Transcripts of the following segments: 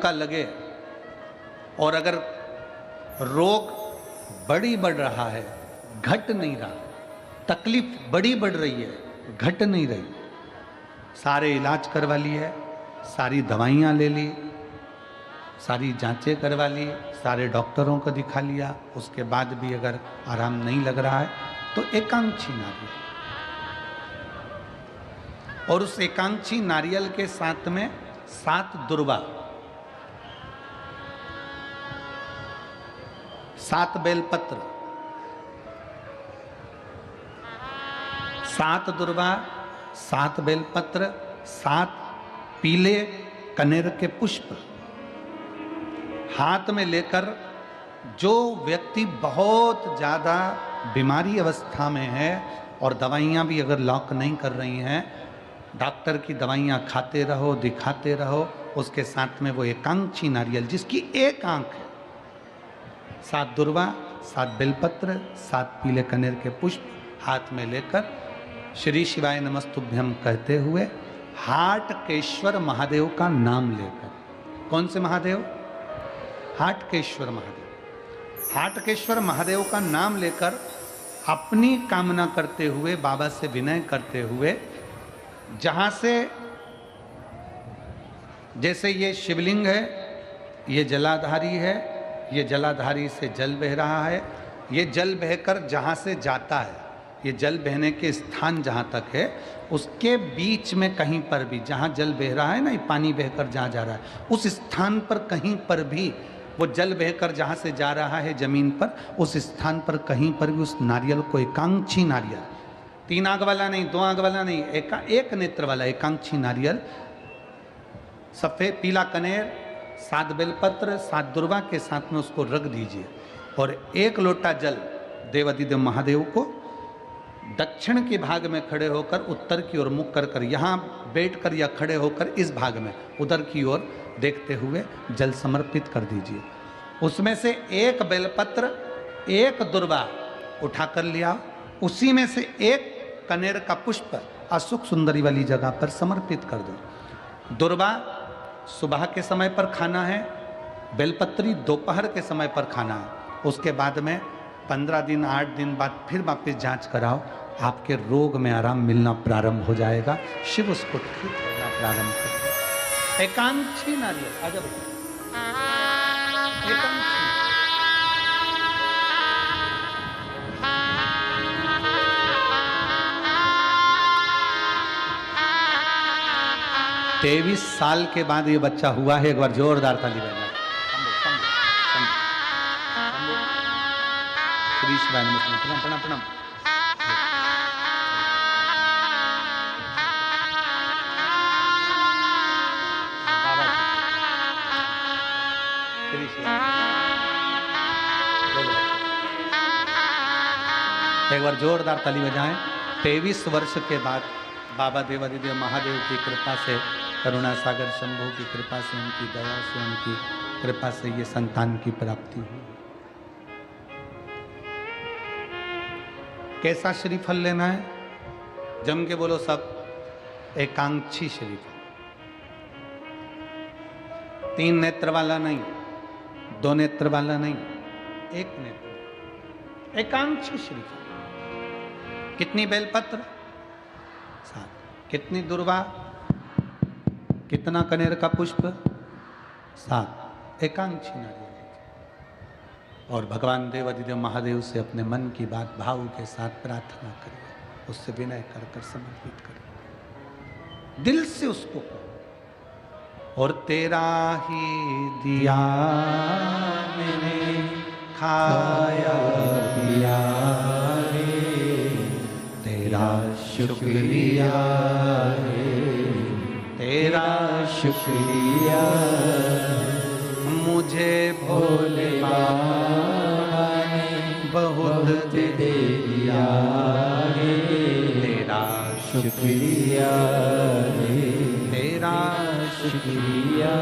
टीका लगे और अगर रोग बढ़ रहा है, घट नहीं रहा, तकलीफ बढ़ रही है, घट नहीं रही, सारे इलाज करवा लिए, सारी दवाइयाँ ले ली, सारी जांचें करवा ली, सारे डॉक्टरों को दिखा लिया, उसके बाद भी अगर आराम नहीं लग रहा है तो एकांक्षी नारियल, और उस एकांक्षी नारियल के साथ में 7 दुर्वा, 7 बेलपत्र, 7 दुर्वा, 7 बेलपत्र, 7 पीले कनेर के पुष्प हाथ में लेकर, जो व्यक्ति बहुत ज़्यादा बीमारी अवस्था में है और दवाइयाँ भी अगर लॉक नहीं कर रही हैं, डॉक्टर की दवाइयाँ खाते रहो, दिखाते रहो, उसके साथ में वो एकांक्षी नारियल जिसकी एक आंख है, 7 दुर्वा, 7 बेलपत्र, 7 पीले कनेर के पुष्प हाथ में लेकर श्री शिवाय नमस्तुभ्यम कहते हुए हाटकेश्वर महादेव का नाम लेकर, कौन से महादेव? हाटकेश्वर महादेव, हाटकेश्वर महादेव का नाम लेकर अपनी कामना करते हुए, बाबा से विनय करते हुए, जहाँ से, जैसे ये शिवलिंग है, ये जलाधारी है, ये जलाधारी से जल बह रहा है, ये जल बहकर जहाँ से जाता है, ये जल बहने के स्थान जहाँ तक है, उसके बीच में कहीं पर भी, जहाँ जल बह रहा है ना, ये पानी बहकर जहाँ जा रहा है, उस स्थान पर कहीं पर भी, वो जल बहकर जहाँ से जा रहा है जमीन पर, उस स्थान पर कहीं पर भी उस नारियल को, एकांक्षी नारियल, 3 आंख वाला नहीं, 2 आंख वाला नहीं, एक नेत्र वाला एकांक्षी नारियल, सफ़ेद पीला कनेर, 7 बेलपत्र, 7 दुर्वा के साथ में उसको रख दीजिए और 1 लोटा जल देवाधिदेव महादेव को दक्षिण के भाग में खड़े होकर, उत्तर की ओर मुख कर यहाँ बैठकर या खड़े होकर इस भाग में उधर की ओर देखते हुए जल समर्पित कर दीजिए। उसमें से 1 बेलपत्र, 1 दुर्वा उठा कर लिया, उसी में से 1 कनेर का पुष्प अशुक सुंदरी वाली जगह पर समर्पित कर दो। दुर्वा सुबह के समय पर खाना है, बेलपत्री दोपहर के समय पर खाना है। उसके बाद में 15 दिन 8 दिन बाद फिर वापस जांच कराओ, आपके रोग में आराम मिलना प्रारंभ हो जाएगा, शिव उसको ठीक करना प्रारंभ कर। एकांक्षी नारियल, आजा बेटा, एकांक्षी। 23 साल के बाद ये बच्चा हुआ है, एक बार जोरदार ताली बजाएं। श्री शिवाय नमः, प्रणाम प्रणाम प्रणाम। एक बार जोरदार ताली बजाएं। 23 वर्ष के बाद बाबा देवाधिदेव महादेव की कृपा से, करुणा सागर शंभू की कृपा से, उनकी दया से, उनकी कृपा से ये संतान की प्राप्ति हुई। कैसा श्रीफल लेना है? जम के बोलो सब, एकांक्षी श्रीफल, 3 नेत्र वाला नहीं, 2 नेत्र वाला नहीं, 1 नेत्र, एकांक्षी श्रीफल। कितनी बेलपत्र? 7। कितनी दुर्वा? कितना कनेर का पुष्प? 7। एकांक्षी नारियल। और भगवान देवाधिदेव महादेव से अपने मन की बात भाव के साथ प्रार्थना करिए, उससे विनय कर कर समर्पित करिए, दिल से उसको कहो। और तेरा ही दिया मैंने खाया पिया रे, तेरा शुक्रिया रे, तेरा शुक्रिया, मुझे भोले बाबा ने बहुत दे दिया रे, तेरा शुक्रिया रे, तेरा शुक्रिया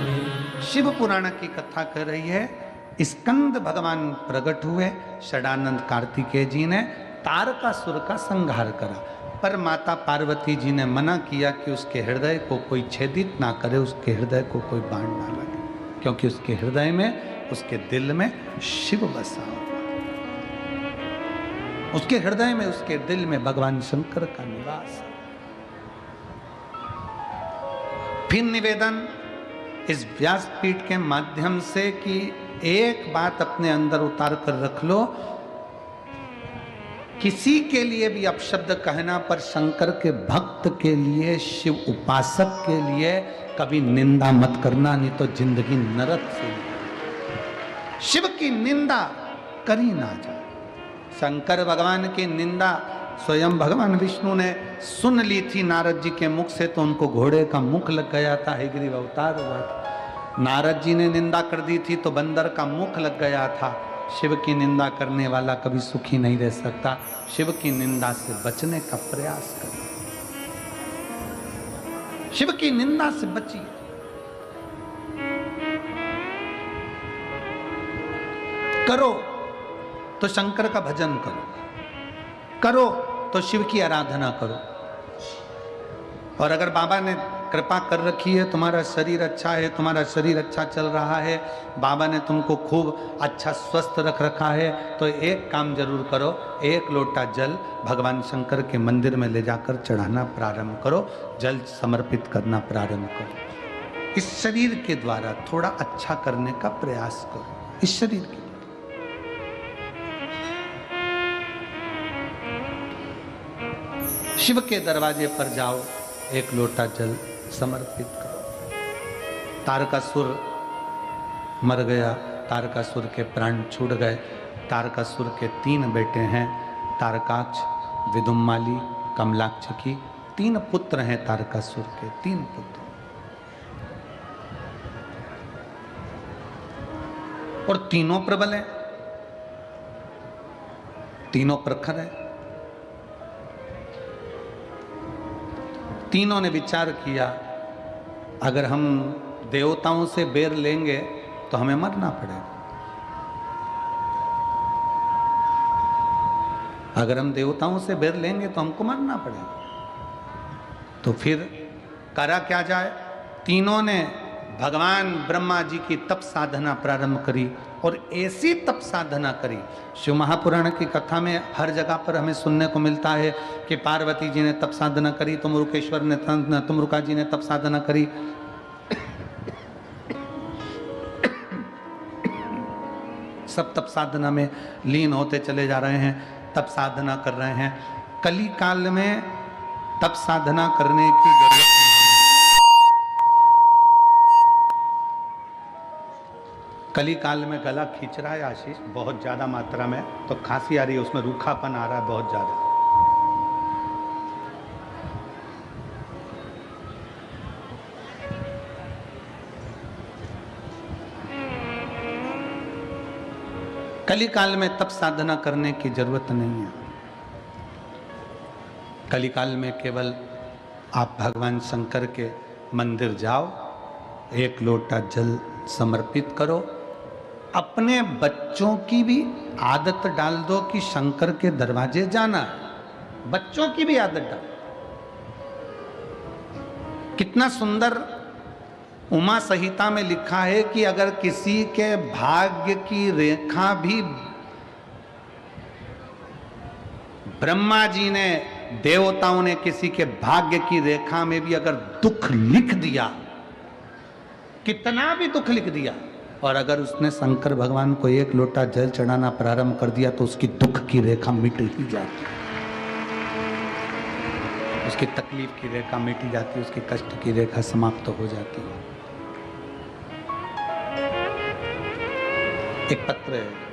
रे। शिव पुराण की कथा कर रही है। स्कंद भगवान प्रकट हुए, षडानंद कार्तिकेय जी ने तारकासुर का संहार करा। पर माता पार्वती जी ने मना किया कि उसके हृदय को कोई छेदित ना करे, उसके हृदय को कोई बाण ना लगे, क्योंकि उसके हृदय में, उसके दिल में शिव बसा हुआ, उसके हृदय में, उसके दिल में भगवान शंकर का निवास है। फिर निवेदन इस व्यासपीठ के माध्यम से कि एक बात अपने अंदर उतार कर रख लो, किसी के लिए भी अपशब्द कहना, पर शंकर के भक्त के लिए, शिव उपासक के लिए कभी निंदा मत करना, नहीं तो जिंदगी नरक से। शिव की निंदा करी ना जाए। शंकर भगवान की निंदा स्वयं भगवान विष्णु ने सुन ली थी नारद जी के मुख से, तो उनको घोड़े का मुख लग गया था, हयग्रीव अवतार हुआ था। नारद जी ने निंदा कर दी थी तो बंदर का मुख लग गया था। शिव की निंदा करने वाला कभी सुखी नहीं रह सकता। शिव की निंदा से बचने का प्रयास करो, शिव की निंदा से बचिए। करो तो शंकर का भजन करो, करो तो शिव की आराधना करो। और अगर बाबा ने कृपा कर रखी है, तुम्हारा शरीर अच्छा है, तुम्हारा शरीर अच्छा चल रहा है, बाबा ने तुमको खूब अच्छा स्वस्थ रख रखा है, तो एक काम जरूर करो, एक लोटा जल भगवान शंकर के मंदिर में ले जाकर चढ़ाना प्रारंभ करो, जल समर्पित करना प्रारंभ करो। इस शरीर के द्वारा थोड़ा अच्छा करने का प्रयास करो, इस शरीर के। शिव के दरवाजे पर जाओ, एक लोटा जल समर्पित करो। तारकासुर मर गया, तारकासुर के प्राण छूट गए। तारकासुर के 3 बेटे हैं, तारकाक्ष, विदुम्माली, कमलाक्ष की 3 पुत्र हैं। तारकासुर के 3 पुत्र, और तीनों प्रबल हैं, तीनों प्रखर हैं। तीनों ने विचार किया, अगर हम देवताओं से बेर लेंगे तो हमें मरना पड़ेगा। अगर हम देवताओं से बेर लेंगे तो हमको मरना पड़ेगा। तो फिर करा क्या जाए? तीनों ने भगवान ब्रह्मा जी की तप साधना प्रारंभ करी, और ऐसी तप साधना करी। शिव महापुराण की कथा में हर जगह पर हमें सुनने को मिलता है कि पार्वती जी ने तप साधना करी, तुमरुकेश्वर ने, तुमरुका जी ने तप साधना करी। सब तप साधना में लीन होते चले जा रहे हैं, तप साधना कर रहे हैं। कली काल में तप साधना करने की जरूरत नहीं। कली काल में गला खींच रहा है आशीष बहुत ज्यादा मात्रा में, तो खांसी आ रही है, उसमें रूखापन आ रहा है बहुत ज्यादा। कली काल में तप साधना करने की जरूरत नहीं है। कली काल में केवल आप भगवान शंकर के मंदिर जाओ, एक लोटा जल समर्पित करो। अपने बच्चों की भी आदत डाल दो कि शंकर के दरवाजे जाना, बच्चों की भी आदत डाल। कितना सुंदर उमा संहिता में लिखा है कि अगर किसी के भाग्य की रेखा भी ब्रह्मा जी ने, देवताओं ने किसी के भाग्य की रेखा में भी अगर दुख लिख दिया, कितना भी दुख लिख दिया, और अगर उसने शंकर भगवान को एक लोटा जल चढ़ाना प्रारंभ कर दिया, तो उसकी दुख की रेखा मिट ही जाती, उसकी तकलीफ की रेखा मिट जाती, उसकी कष्ट की रेखा समाप्त हो जाती है। एक पत्र है,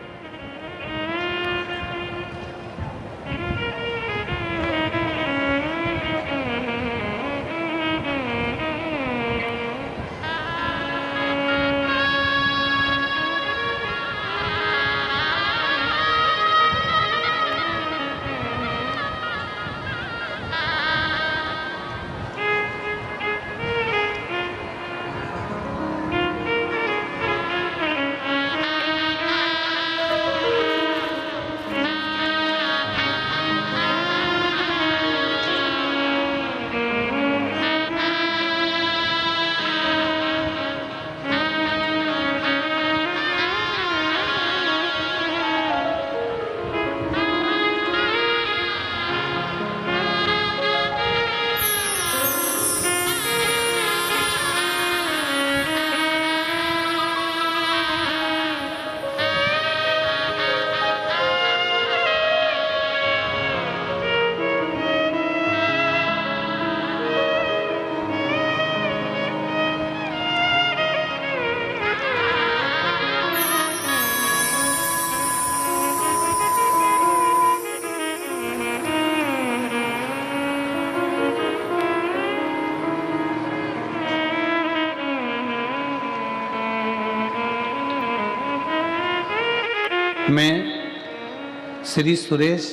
मैं श्री सुरेश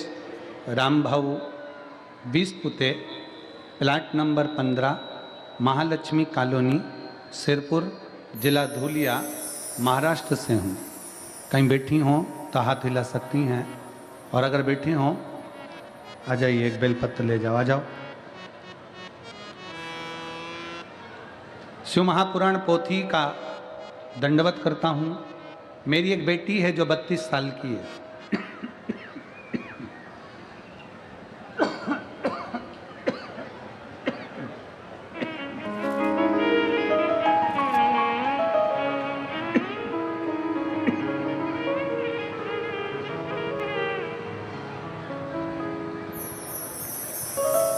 रामभाऊ 20 पुते, plot number 15, Mahalakshmi colony, Sirpur, जिला धूलिया, महाराष्ट्र से हूँ। कहीं बैठी हों तो हाथ हिला सकती हैं, और अगर बैठी हों आ जाइए, एक बेलपत्र ले जाओ, आ जाओ। शिव महापुराण पोथी का दंडवत करता हूँ। मेरी एक बेटी है जो 32 साल की है।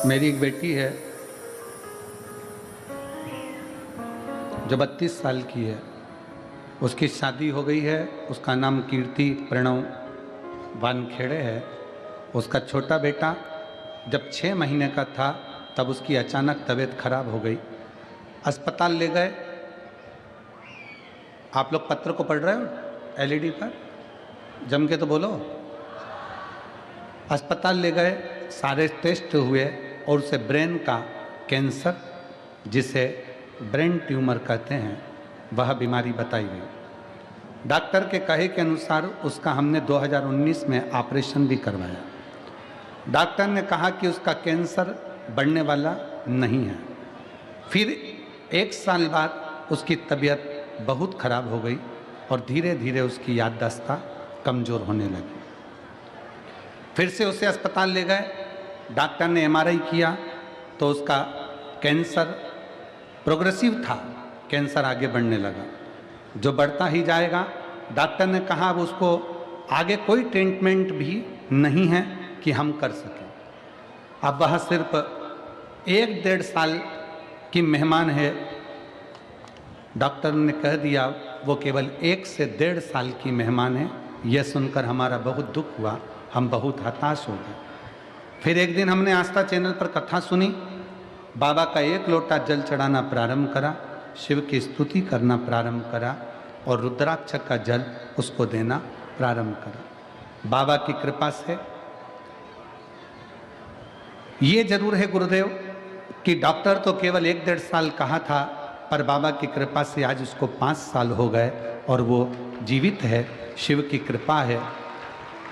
मेरी एक बेटी है जो 32 साल की है। उसकी शादी हो गई है। उसका नाम कीर्ति प्रणव वानखेड़े है। उसका छोटा बेटा जब 6 महीने का था तब उसकी अचानक तबीयत खराब हो गई। अस्पताल ले गए। आप लोग पत्र को पढ़ रहे हो एलईडी पर? जम के तो बोलो। अस्पताल ले गए, सारे टेस्ट हुए और उसे ब्रेन का कैंसर, जिसे ब्रेन ट्यूमर कहते हैं, वह बीमारी बताई गई। डॉक्टर के कहे के अनुसार उसका हमने 2019 में ऑपरेशन भी करवाया। डॉक्टर ने कहा कि उसका कैंसर बढ़ने वाला नहीं है। फिर 1 साल बाद उसकी तबीयत बहुत खराब हो गई और धीरे धीरे उसकी याददाश्त कमज़ोर होने लगी। फिर से उसे अस्पताल ले गए। डॉक्टर ने एमआरआई किया तो उसका कैंसर प्रोग्रेसिव था, कैंसर आगे बढ़ने लगा, जो बढ़ता ही जाएगा। डॉक्टर ने कहा अब उसको आगे कोई ट्रीटमेंट भी नहीं है कि हम कर सकें। अब वह सिर्फ 1-1.5 साल की मेहमान है। डॉक्टर ने कह दिया वो केवल 1 से 1.5 साल की मेहमान है। यह सुनकर हमारा बहुत दुख हुआ, हम बहुत हताश हो गए। फिर एक दिन हमने आस्था चैनल पर कथा सुनी। बाबा का 1 लोटा जल चढ़ाना प्रारंभ करा, शिव की स्तुति करना प्रारंभ करा और रुद्राक्ष का जल उसको देना प्रारंभ करा। बाबा की कृपा से ये जरूर है गुरुदेव कि डॉक्टर तो केवल 1-1.5 साल कहा था, पर बाबा की कृपा से आज उसको 5 साल हो गए और वो जीवित है। शिव की कृपा है।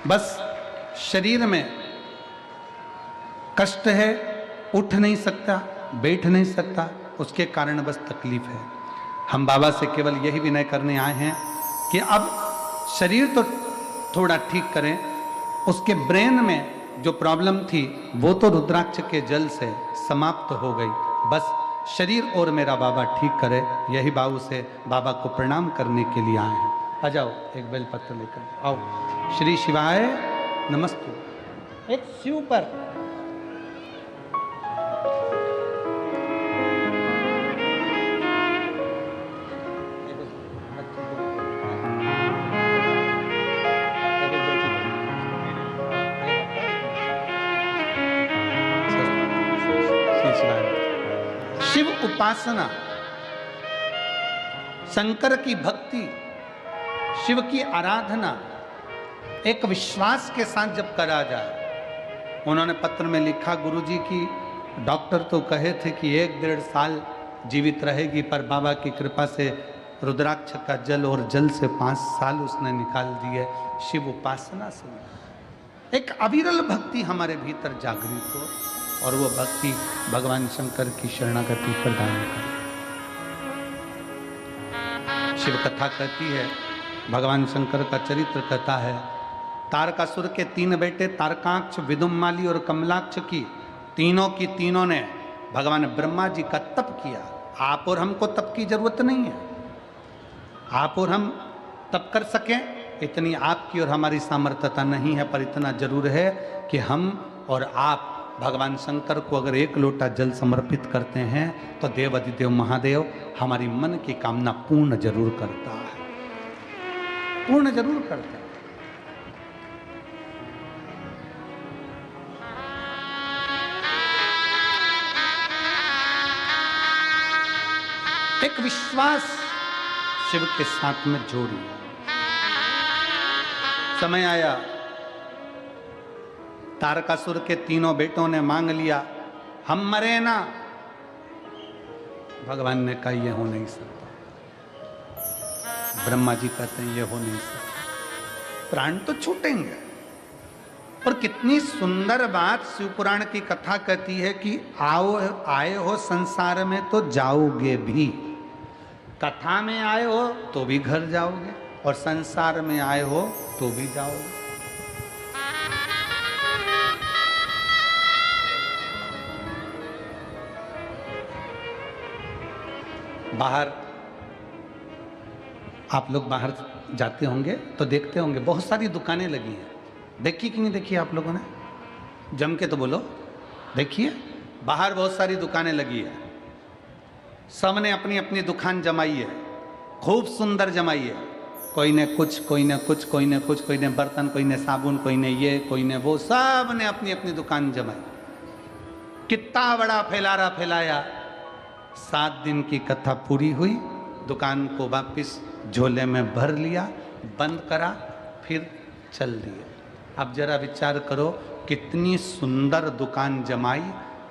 बस शरीर में कष्ट है, उठ नहीं सकता, बैठ नहीं सकता, उसके कारण बस तकलीफ है। हम बाबा से केवल यही विनय करने आए हैं कि अब शरीर तो थोड़ा ठीक करें। उसके ब्रेन में जो प्रॉब्लम थी वो तो रुद्राक्ष के जल से समाप्त हो गई। बस शरीर और मेरा बाबा ठीक करे, यही बाबू से बाबा को प्रणाम करने के लिए आए हैं। आ जाओ, एक बेलपत्र लेकर आओ। श्री शिवाय नमस्ते। एक शिव पर शिव उपासना, शंकर की भक्ति, शिव की आराधना एक विश्वास के साथ जब करा जाए। उन्होंने पत्र में लिखा, गुरुजी की डॉक्टर तो कहे थे कि 1-1.5 साल जीवित रहेगी, पर बाबा की कृपा से रुद्राक्ष का जल और जल से 5 साल उसने निकाल दिए। शिव उपासना से एक अविरल भक्ति हमारे भीतर जागृत हो और वो भक्ति भगवान शंकर की शरणागति प्रदान करे। शिव कथा कहती है, भगवान शंकर का चरित्र कहता है, तारकासुर के 3 बेटे तारकाक्ष, विदुम्माली और कमलाक्ष की तीनों ने भगवान ब्रह्मा जी का तप किया। आप और हमको तप की जरूरत नहीं है। आप और हम तप कर सकें इतनी आपकी और हमारी सामर्थ्यता नहीं है, पर इतना जरूर है कि हम और आप भगवान शंकर को अगर 1 लोटा जल समर्पित करते हैं तो देवाधिदेव महादेव हमारी मन की कामना पूर्ण जरूर करता है, पूर्ण जरूर करता है। एक विश्वास शिव के साथ में जोड़िए। समय आया, तारकासुर के तीनों बेटों ने मांग लिया, हम मरे ना। भगवान ने कहा यह हो नहीं सकता। ब्रह्मा जी कहते हैं यह हो नहीं सकता, प्राण तो छूटेंगे। और कितनी सुंदर बात शिवपुराण की कथा कहती है कि आओ आए हो संसार में तो जाओगे भी। कथा में आए हो तो भी घर जाओगे, और संसार में आए हो तो भी जाओगे। बाहर आप लोग बाहर जाते होंगे तो देखते होंगे बहुत सारी दुकानें लगी हैं। देखी कि नहीं देखी आप लोगों ने? जम के तो बोलो, देखिए बाहर बहुत सारी दुकानें लगी है। सबने अपनी अपनी दुकान जमाई है, खूब सुंदर जमाई है। कोई ने कुछ, कोई ने कुछ, कोई ने कुछ, कोई ने बर्तन, कोई ने साबुन, कोई ने ये, कोई ने वो, सब ने अपनी अपनी दुकान जमाई। कितना बड़ा फैलारा फैलाया। 7 दिन की कथा पूरी हुई, दुकान को वापिस झोले में भर लिया, बंद करा, फिर चल दिए। अब जरा विचार करो, कितनी सुंदर दुकान जमाई,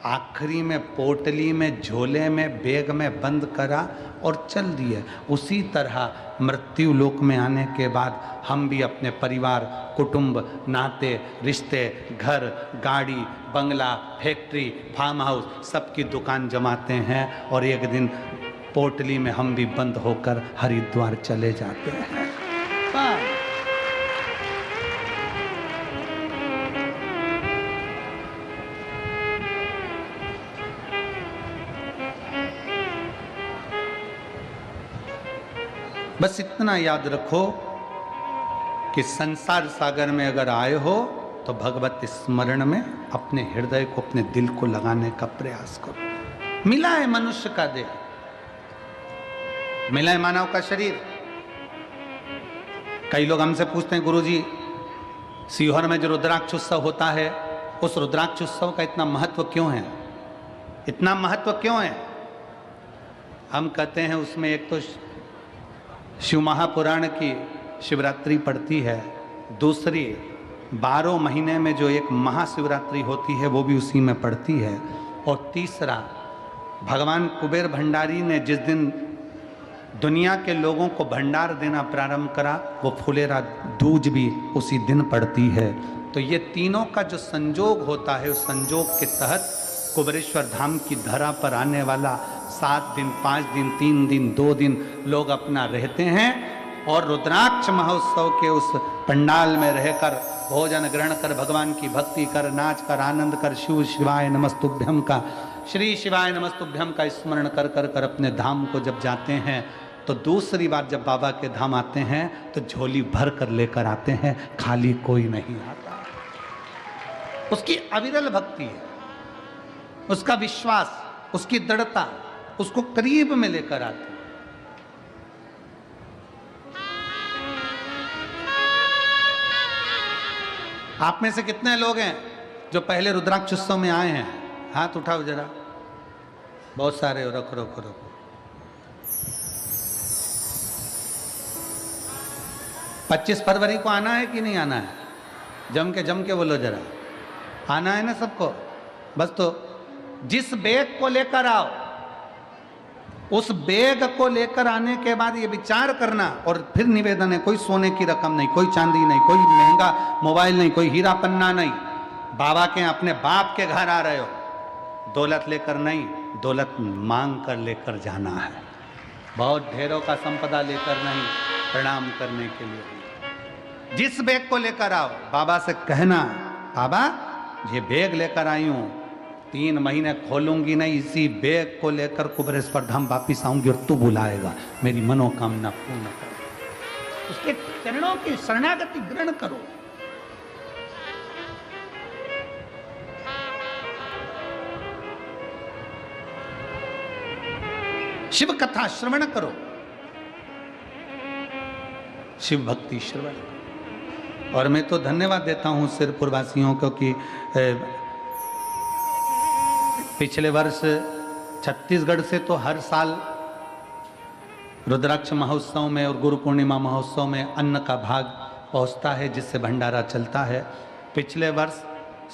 आखिरी में पोटली में, झोले में, बैग में बंद करा और चल दिए। उसी तरह मृत्यु लोक में आने के बाद हम भी अपने परिवार, कुटुंब, नाते, रिश्ते, घर, गाड़ी, बंगला, फैक्ट्री, फार्म हाउस, सबकी दुकान जमाते हैं और एक दिन पोटली में हम भी बंद होकर हरिद्वार चले जाते हैं। बस इतना याद रखो कि संसार सागर में अगर आए हो तो भगवत स्मरण में अपने हृदय को, अपने दिल को लगाने का प्रयास करो। मिला है मनुष्य का देह, मिला है मानव का शरीर। कई लोग हमसे पूछते हैं, गुरुजी सीहोर में जो रुद्राक्ष उत्सव होता है, उस रुद्राक्ष उत्सव का इतना महत्व क्यों है? इतना महत्व क्यों है? हम कहते हैं उसमें एक तो शिव महापुराण की शिवरात्रि पड़ती है, दूसरी 12 महीने में जो एक महाशिवरात्रि होती है वो भी उसी में पड़ती है, और तीसरा भगवान कुबेर भंडारी ने जिस दिन दुनिया के लोगों को भंडार देना प्रारंभ करा, वो फुलेरा दूज भी उसी दिन पड़ती है। तो ये तीनों का जो संजोग होता है, उस संजोग के तहत कुबेरेश्वर धाम की धरा पर आने वाला 7 दिन, 5 दिन, 3 दिन, 2 दिन लोग अपना रहते हैं और रुद्राक्ष महोत्सव के उस पंडाल में रहकर भोजन ग्रहण कर, भगवान की भक्ति कर, नाच कर, आनंद कर, शिव शिवाय नमस्तुभ्यम का, श्री शिवाय नमस्तुभ्यम का स्मरण कर कर कर अपने धाम को जब जाते हैं, तो दूसरी बार जब बाबा के धाम आते हैं तो झोली भर कर लेकर आते हैं, खाली कोई नहीं आता। उसकी अविरल भक्ति है, उसका विश्वास, उसकी दृढ़ता उसको करीब में लेकर आते हैं। आप में से कितने लोग हैं जो पहले रुद्राक्ष उत्सव में आए हैं? हाथ उठाओ जरा। बहुत सारे हो, रखो रखो रखो। पच्चीस फरवरी को आना है कि नहीं आना है? जम के बोलो जरा। आना है ना सबको? बस तो जिस बैग को लेकर आओ, उस बैग को लेकर आने के बाद ये विचार करना, और फिर निवेदन है, कोई सोने की रकम नहीं, कोई चांदी नहीं, कोई महंगा मोबाइल नहीं, कोई हीरा पन्ना नहीं। बाबा के अपने बाप के घर आ रहे हो, दौलत लेकर नहीं, दौलत मांग कर लेकर जाना है। बहुत ढेरों का संपदा लेकर नहीं, प्रणाम करने के लिए। जिस बैग को लेकर आओ, बाबा से कहना, बाबा ये बैग लेकर आई हूं, 3 महीने खोलूंगी नहीं, इसी बैग को लेकर कुबेरेश्वर धाम वापिस आऊंगी और तू बुलाएगा, मेरी मनोकामना पूर्ण करो। उसके चरणों की शरणागति ग्रहण करो। शिव कथा श्रवण करो, शिव भक्ति श्रवण। और मैं तो धन्यवाद देता हूं सिरपुर वासियों को कि पिछले वर्ष छत्तीसगढ़ से तो हर साल रुद्राक्ष महोत्सव में और गुरु पूर्णिमा महोत्सव में अन्न का भाग पहुंचता है जिससे भंडारा चलता है। पिछले वर्ष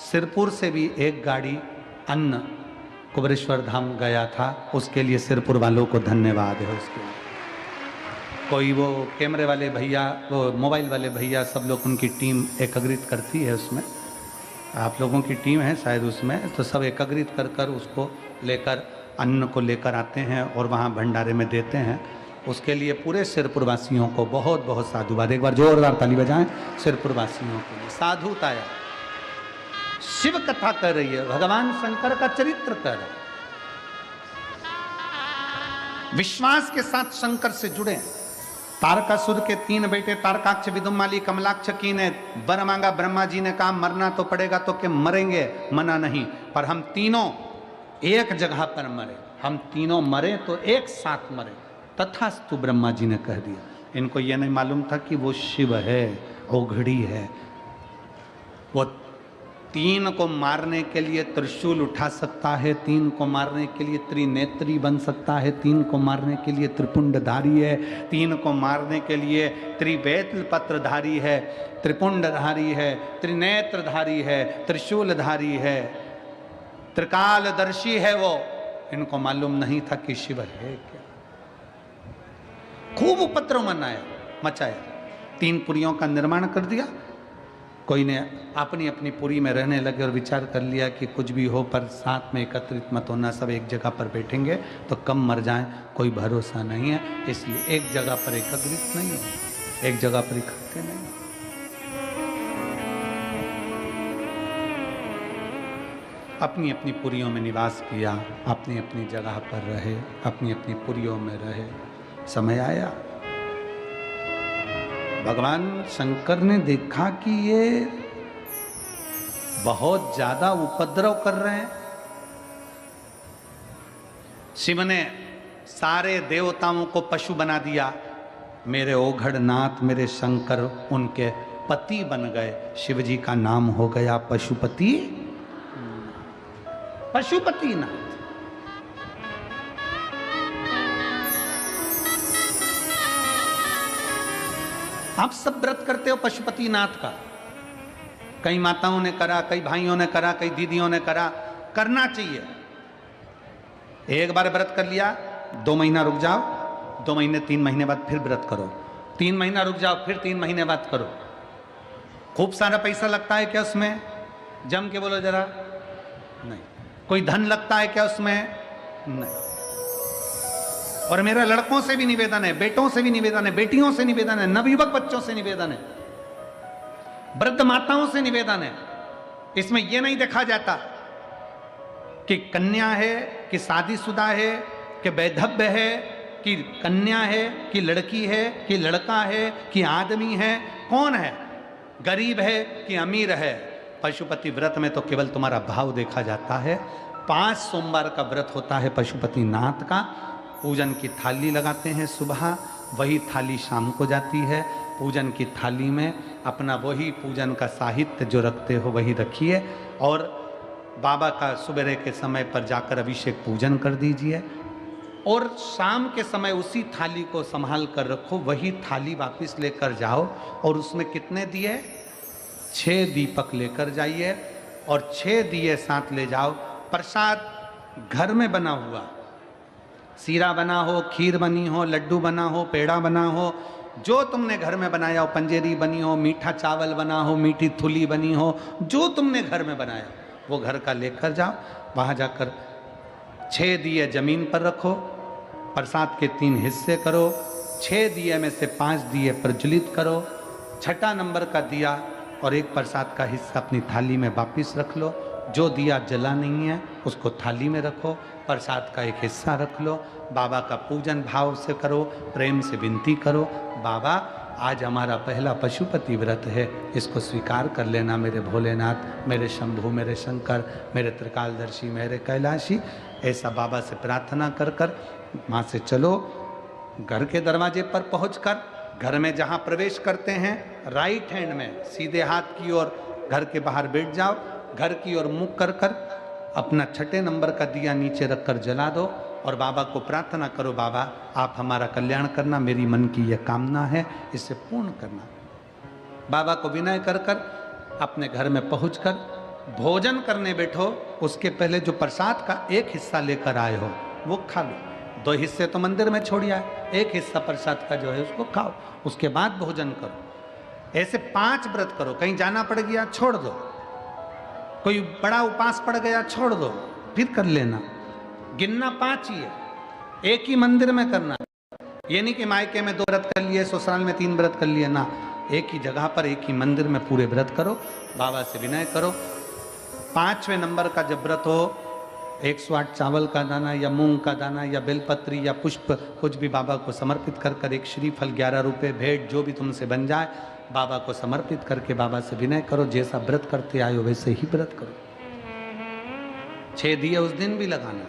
सिरपुर से भी एक गाड़ी अन्न कुबेरेश्वर धाम गया था, उसके लिए सिरपुर वालों को धन्यवाद है। उसके लिए कोई वो कैमरे वाले भैया, वो मोबाइल वाले भैया, सब लोग उनकी टीम एकत्रित करती है, उसमें आप लोगों की टीम है शायद उसमें, तो सब एकत्रित कर कर उसको लेकर अन्न को लेकर आते हैं और वहाँ भंडारे में देते हैं। उसके लिए पूरे सिरपुर वासियों को बहुत बहुत साधुवाद। एक बार जोरदार ताली बजाएं सिरपुर वासियों के लिए। साधुताया शिव कथा कर रही है, भगवान शंकर का चरित्र कर रहा है। विश्वास के साथ शंकर से जुड़े। तारकासुर के 3 बेटे तारकाक्ष, विदुमाली, कमलाक्ष की ने वर मांगा। ब्रह्मा जी ने कहा मरना तो पड़ेगा, तो कि मरेंगे, मना नहीं, पर हम तीनों एक जगह पर मरे। हम तीनों मरे तो एक साथ मरे। तथास्तु ब्रह्मा जी ने कह दिया। इनको यह नहीं मालूम था कि वो शिव है, औघड़ी है। वो 3 को मारने के लिए त्रिशूल उठा सकता है, 3 को मारने के लिए त्रिनेत्री बन सकता है, 3 को मारने के लिए त्रिपुंडधारी है, 3 को मारने के लिए त्रिवेत्र पत्रधारी है, त्रिपुंडधारी है, त्रिनेत्रधारी है, त्रिशूलधारी है, त्रिकालदर्शी है वो। इनको मालूम नहीं था कि शिव है क्या। खूब उपद्रव मचाया, 3 पुरियों का निर्माण कर दिया। कोई ने अपनी अपनी पुरी में रहने लगे और विचार कर लिया कि कुछ भी हो पर साथ में एकत्रित मत होना, सब एक जगह पर बैठेंगे तो कम मर जाएं, कोई भरोसा नहीं है, इसलिए एक जगह पर एकत्रित नहीं हो, एक जगह पर इकट्ठे नहीं हो। अपनी अपनी पुरियों में निवास किया, अपनी अपनी जगह पर रहे, अपनी अपनी पुरियों में रहे। समय आया भगवान शंकर ने देखा कि ये बहुत ज्यादा उपद्रव कर रहे हैं। शिव ने सारे देवताओं को पशु बना दिया। मेरे ओघड़नाथ, मेरे शंकर उनके पति बन गए। शिव जी का नाम हो गया पशुपति, पशुपति नाथ। आप सब व्रत करते हो पशुपति नाथ का। कई माताओं ने करा, कई भाइयों ने करा, कई दीदियों ने करा। करना चाहिए। एक बार व्रत कर लिया, 2 महीना रुक जाओ, 2 महीने 3 महीने बाद फिर व्रत करो, 3 महीना रुक जाओ, फिर 3 महीने बाद करो। खूब सारा पैसा लगता है क्या उसमें? जम के बोलो जरा। नहीं। कोई धन लगता है क्या उसमें? नहीं। और मेरा लड़कों से भी निवेदन है, बेटों से भी निवेदन है, बेटियों से निवेदन है, नवयुवक बच्चों से निवेदन है, वृद्ध माताओं से निवेदन है। इसमें यह नहीं देखा जाता कि कन्या है कि शादीशुदा है कि वैधव्य है कि कन्या है कि लड़की है कि लड़का है कि आदमी है, कौन है, गरीब है कि अमीर है। पशुपति व्रत में तो केवल तुम्हारा भाव देखा जाता है। 5 सोमवार का व्रत होता है पशुपति नाथ का। पूजन की थाली लगाते हैं सुबह, वही थाली शाम को जाती है। पूजन की थाली में अपना वही पूजन का साहित्य जो रखते हो वही रखिए, और बाबा का सुबह के समय पर जाकर अभिषेक पूजन कर दीजिए, और शाम के समय उसी थाली को संभाल कर रखो। वही थाली वापस लेकर जाओ और उसमें कितने दिए? 6 दीपक लेकर जाइए और 6 दिए साथ ले जाओ। प्रसाद घर में बना हुआ, सीरा बना हो, खीर बनी हो, लड्डू बना हो, पेड़ा बना हो, जो तुमने घर में बनाया हो, पंजेरी बनी हो, मीठा चावल बना हो, मीठी थुली बनी हो, जो तुमने घर में बनाया वो घर का लेकर जाओ। वहाँ जाकर 6 दिए जमीन पर रखो, प्रसाद के 3 हिस्से करो, 6 दिए में से 5 दिए प्रज्वलित करो, 6ठा नंबर का दिया और एक प्रसाद का हिस्सा अपनी थाली में वापिस रख लो। जो दिया जला नहीं है उसको थाली में रखो, प्रसाद का एक हिस्सा रख लो। बाबा का पूजन भाव से करो, प्रेम से विनती करो, बाबा आज हमारा पहला पशुपति व्रत है, इसको स्वीकार कर लेना मेरे भोलेनाथ, मेरे शंभु, मेरे शंकर, मेरे त्रिकालदर्शी, मेरे कैलाशी। ऐसा बाबा से प्रार्थना कर कर वहाँ से चलो। घर के दरवाजे पर पहुँचकर घर में जहाँ प्रवेश करते हैं राइट हैंड में सीधे हाथ की ओर घर के बाहर बैठ जाओ। घर की ओर मुख कर कर अपना 6ठे नंबर का दिया नीचे रखकर जला दो और बाबा को प्रार्थना करो, बाबा आप हमारा कल्याण करना, मेरी मन की यह कामना है, इसे पूर्ण करना। बाबा को विनय कर कर अपने घर में पहुंचकर भोजन करने बैठो, उसके पहले जो प्रसाद का एक हिस्सा लेकर आए हो वो खा लो। 2 हिस्से तो मंदिर में छोड़िया, एक हिस्सा प्रसाद का जो है उसको खाओ, उसके बाद भोजन करो। ऐसे 5 व्रत करो। कहीं जाना पड़ गया छोड़ दो, कोई बड़ा उपास पड़ गया छोड़ दो, फिर कर लेना। गिनना 5 ही है, एक ही मंदिर में करना। ये नहीं कि मायके में 2 व्रत कर लिए, ससुराल में 3 व्रत कर लिए ना, एक ही जगह पर एक ही मंदिर में पूरे व्रत करो, बाबा से विनय करो। 5वें नंबर का जब व्रत हो, 108 चावल का दाना या मूंग का दाना या बेलपत्री या पुष्प कुछ भी बाबा को समर्पित कर कर, एक श्रीफल 11 रुपये भेंट जो भी तुमसे बन जाए बाबा को समर्पित करके बाबा से विनय करो। जैसा व्रत करते आए हो वैसे ही व्रत करो। 6 दिए उस दिन भी लगाना,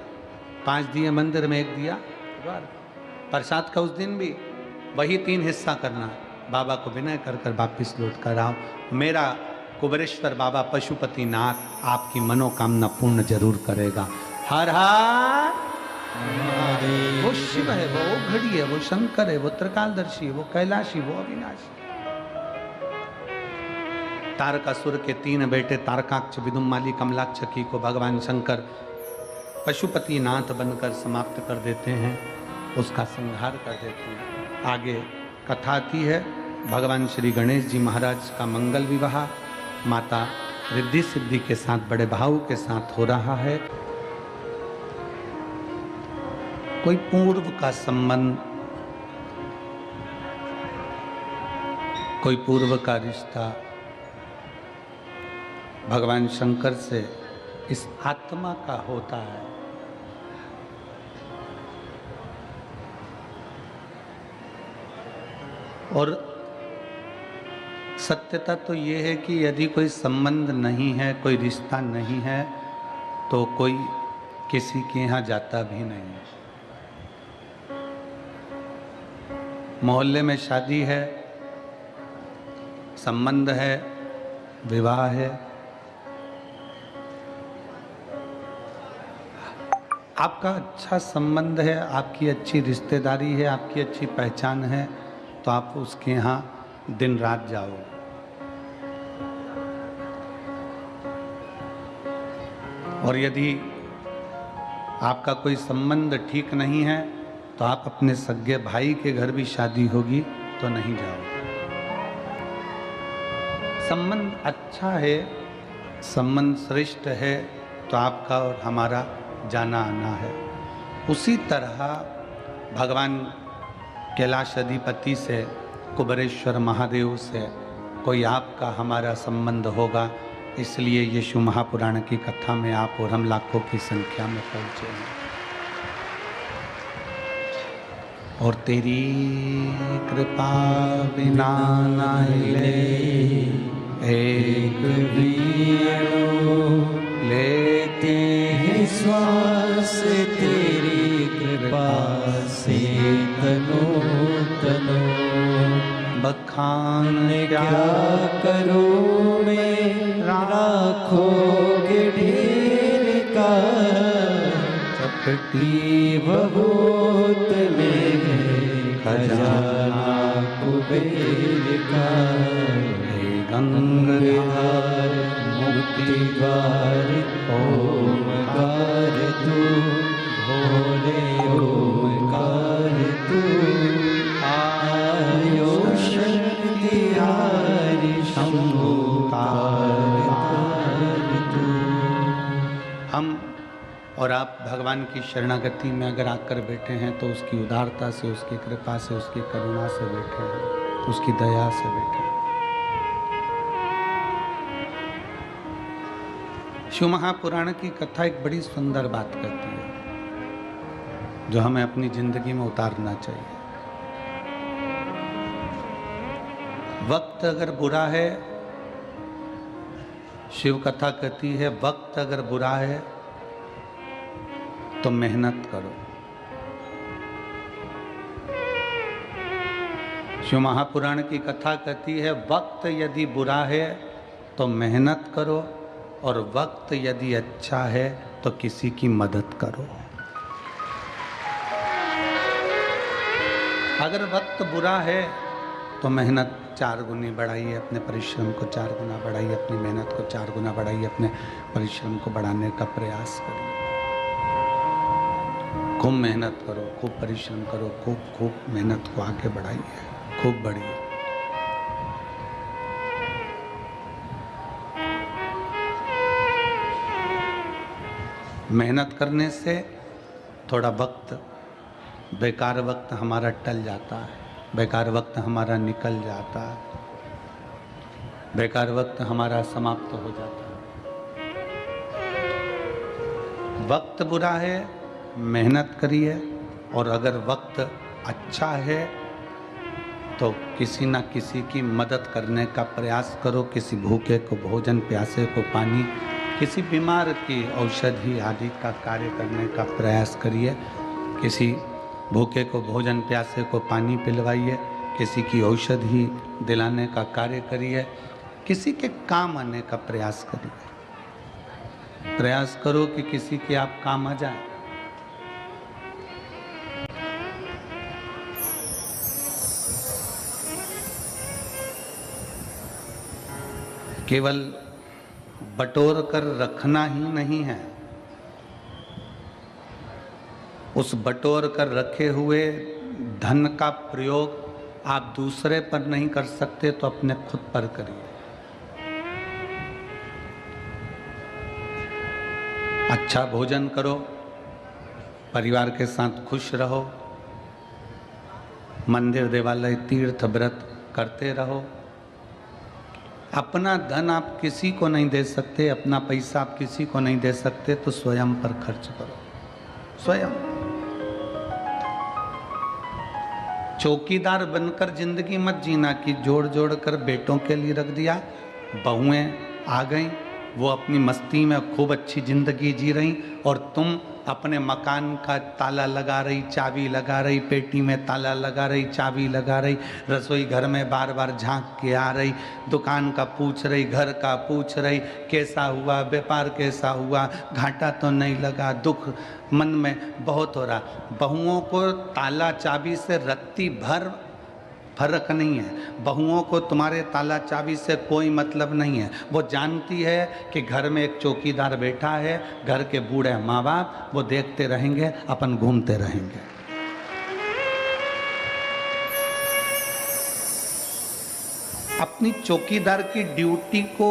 5 दिए मंदिर में, 1 दिया प्रसाद का उस दिन भी वही 3 हिस्सा करना। बाबा को विनय कर कर वापिस लौट कर आओ। मेरा कुबेरेश्वर बाबा पशुपति नाथ आपकी मनोकामना पूर्ण जरूर करेगा। हर हर वो शिव है, वो घड़ी है, वो शंकर है, वो त्रिकालदर्शी है, वो कैलाशी, वो अविनाशी। तारकासुर के 3 बेटे तारकाक्ष, विदुमाली, कमलाक्षकी को भगवान शंकर पशुपति नाथ बनकर समाप्त कर देते हैं, उसका संहार कर देते हैं। आगे कथा आती है, भगवान श्री गणेश जी महाराज का मंगल विवाह माता रिद्धि सिद्धि के साथ बड़े भाव के साथ हो रहा है। कोई पूर्व का संबंध, कोई पूर्व का रिश्ता भगवान शंकर से इस आत्मा का होता है। और सत्यता तो ये है कि यदि कोई संबंध नहीं है, कोई रिश्ता नहीं है, तो कोई किसी के यहाँ जाता भी नहीं है। मोहल्ले में शादी है, संबंध है, विवाह है, आपका अच्छा संबंध है, आपकी अच्छी रिश्तेदारी है, आपकी अच्छी पहचान है, तो आप उसके यहाँ दिन रात जाओ। और यदि आपका कोई संबंध ठीक नहीं है तो आप अपने सगे भाई के घर भी शादी होगी तो नहीं जाओ। संबंध अच्छा है, संबंध श्रेष्ठ है, तो आपका और हमारा जाना आना है। उसी तरह भगवान कैलाश अधिपति से, कुबेरेश्वर महादेव से कोई आपका हमारा संबंध होगा। इसलिए यीशु महापुराण की कथा में आप और हम लाखों की संख्या में पहुंचे हैं। और तेरी कृपा बिना ना हिले एक भी लेते हैं श्वास, तेरी कृपा से तनो तनो। बखान क्या करूं मैं राखोगे ढेर का, चपटी बहुत में खजाना कुबेर का। गंगाधर मुक्ति द्वार ओमकार तू, भोले ओमकार तू। आयो शक्ति हारी शंभु तार तू। हम और आप भगवान की शरणागति में अगर आकर बैठे हैं तो उसकी उदारता से, उसकी कृपा से, उसकी करुणा से बैठे हैं, उसकी दया से बैठे हैं। शिव महापुराण की कथा एक बड़ी सुंदर बात कहती है जो हमें अपनी जिंदगी में उतारना चाहिए। वक्त अगर बुरा है, शिव कथा कहती है वक्त अगर बुरा है तो मेहनत करो। शिव महापुराण की कथा कहती है वक्त यदि बुरा है तो मेहनत करो, और वक्त यदि अच्छा है तो किसी की मदद करो। अगर वक्त बुरा है तो मेहनत 4 गुनी बढ़ाइए, अपने परिश्रम को 4 गुना बढ़ाइए, अपनी मेहनत को 4 गुना बढ़ाइए, अपने परिश्रम को बढ़ाने का प्रयास करिए। खूब मेहनत करो, खूब परिश्रम करो, खूब मेहनत को आगे बढ़ाइए, खूब बढ़िए। मेहनत करने से थोड़ा वक्त, बेकार वक्त हमारा टल जाता है, बेकार वक्त हमारा निकल जाता है, बेकार वक्त हमारा समाप्त हो जाता है। वक्त बुरा है, मेहनत करिए, और अगर वक्त अच्छा है तो किसी ना किसी की मदद करने का प्रयास करो। किसी भूखे को भोजन, प्यासे को पानी, किसी बीमार की औषधि आदि का कार्य करने का प्रयास करिए। किसी भूखे को भोजन, प्यासे को पानी पिलवाइए, किसी की औषधि दिलाने का कार्य करिए, किसी के काम आने का प्रयास करिए। प्रयास करो कि किसी के आप काम आ जाए। केवल बटोर कर रखना ही नहीं है, उस बटोर कर रखे हुए धन का प्रयोग आप दूसरे पर नहीं कर सकते तो अपने खुद पर करिए। अच्छा भोजन करो, परिवार के साथ खुश रहो, मंदिर देवालय तीर्थ व्रत करते रहो। अपना धन आप किसी को नहीं दे सकते, अपना पैसा आप किसी को नहीं दे सकते, तो स्वयं पर खर्च करो, स्वयं। चौकीदार बनकर जिंदगी मत जीना कि जोड़ जोड़ कर बेटों के लिए रख दिया, बहुएं आ गईं, वो अपनी मस्ती में खूब अच्छी जिंदगी जी रही, और तुम अपने मकान का ताला लगा रही, चाबी लगा रही, पेटी में ताला लगा रही, चाबी लगा रही, रसोई घर में बार बार झांक के आ रही, दुकान का पूछ रही, घर का पूछ रही, कैसा हुआ, व्यापार कैसा हुआ, घाटा तो नहीं लगा, दुख मन में बहुत हो रहा। बहुओं को ताला चाबी से रत्ती भर फर्क नहीं है, बहुओं को तुम्हारे ताला चाबी से कोई मतलब नहीं है। वो जानती है कि घर में एक चौकीदार बैठा है, घर के बूढ़े माँ बाप वो देखते रहेंगे, अपन घूमते रहेंगे। अपनी चौकीदार की ड्यूटी को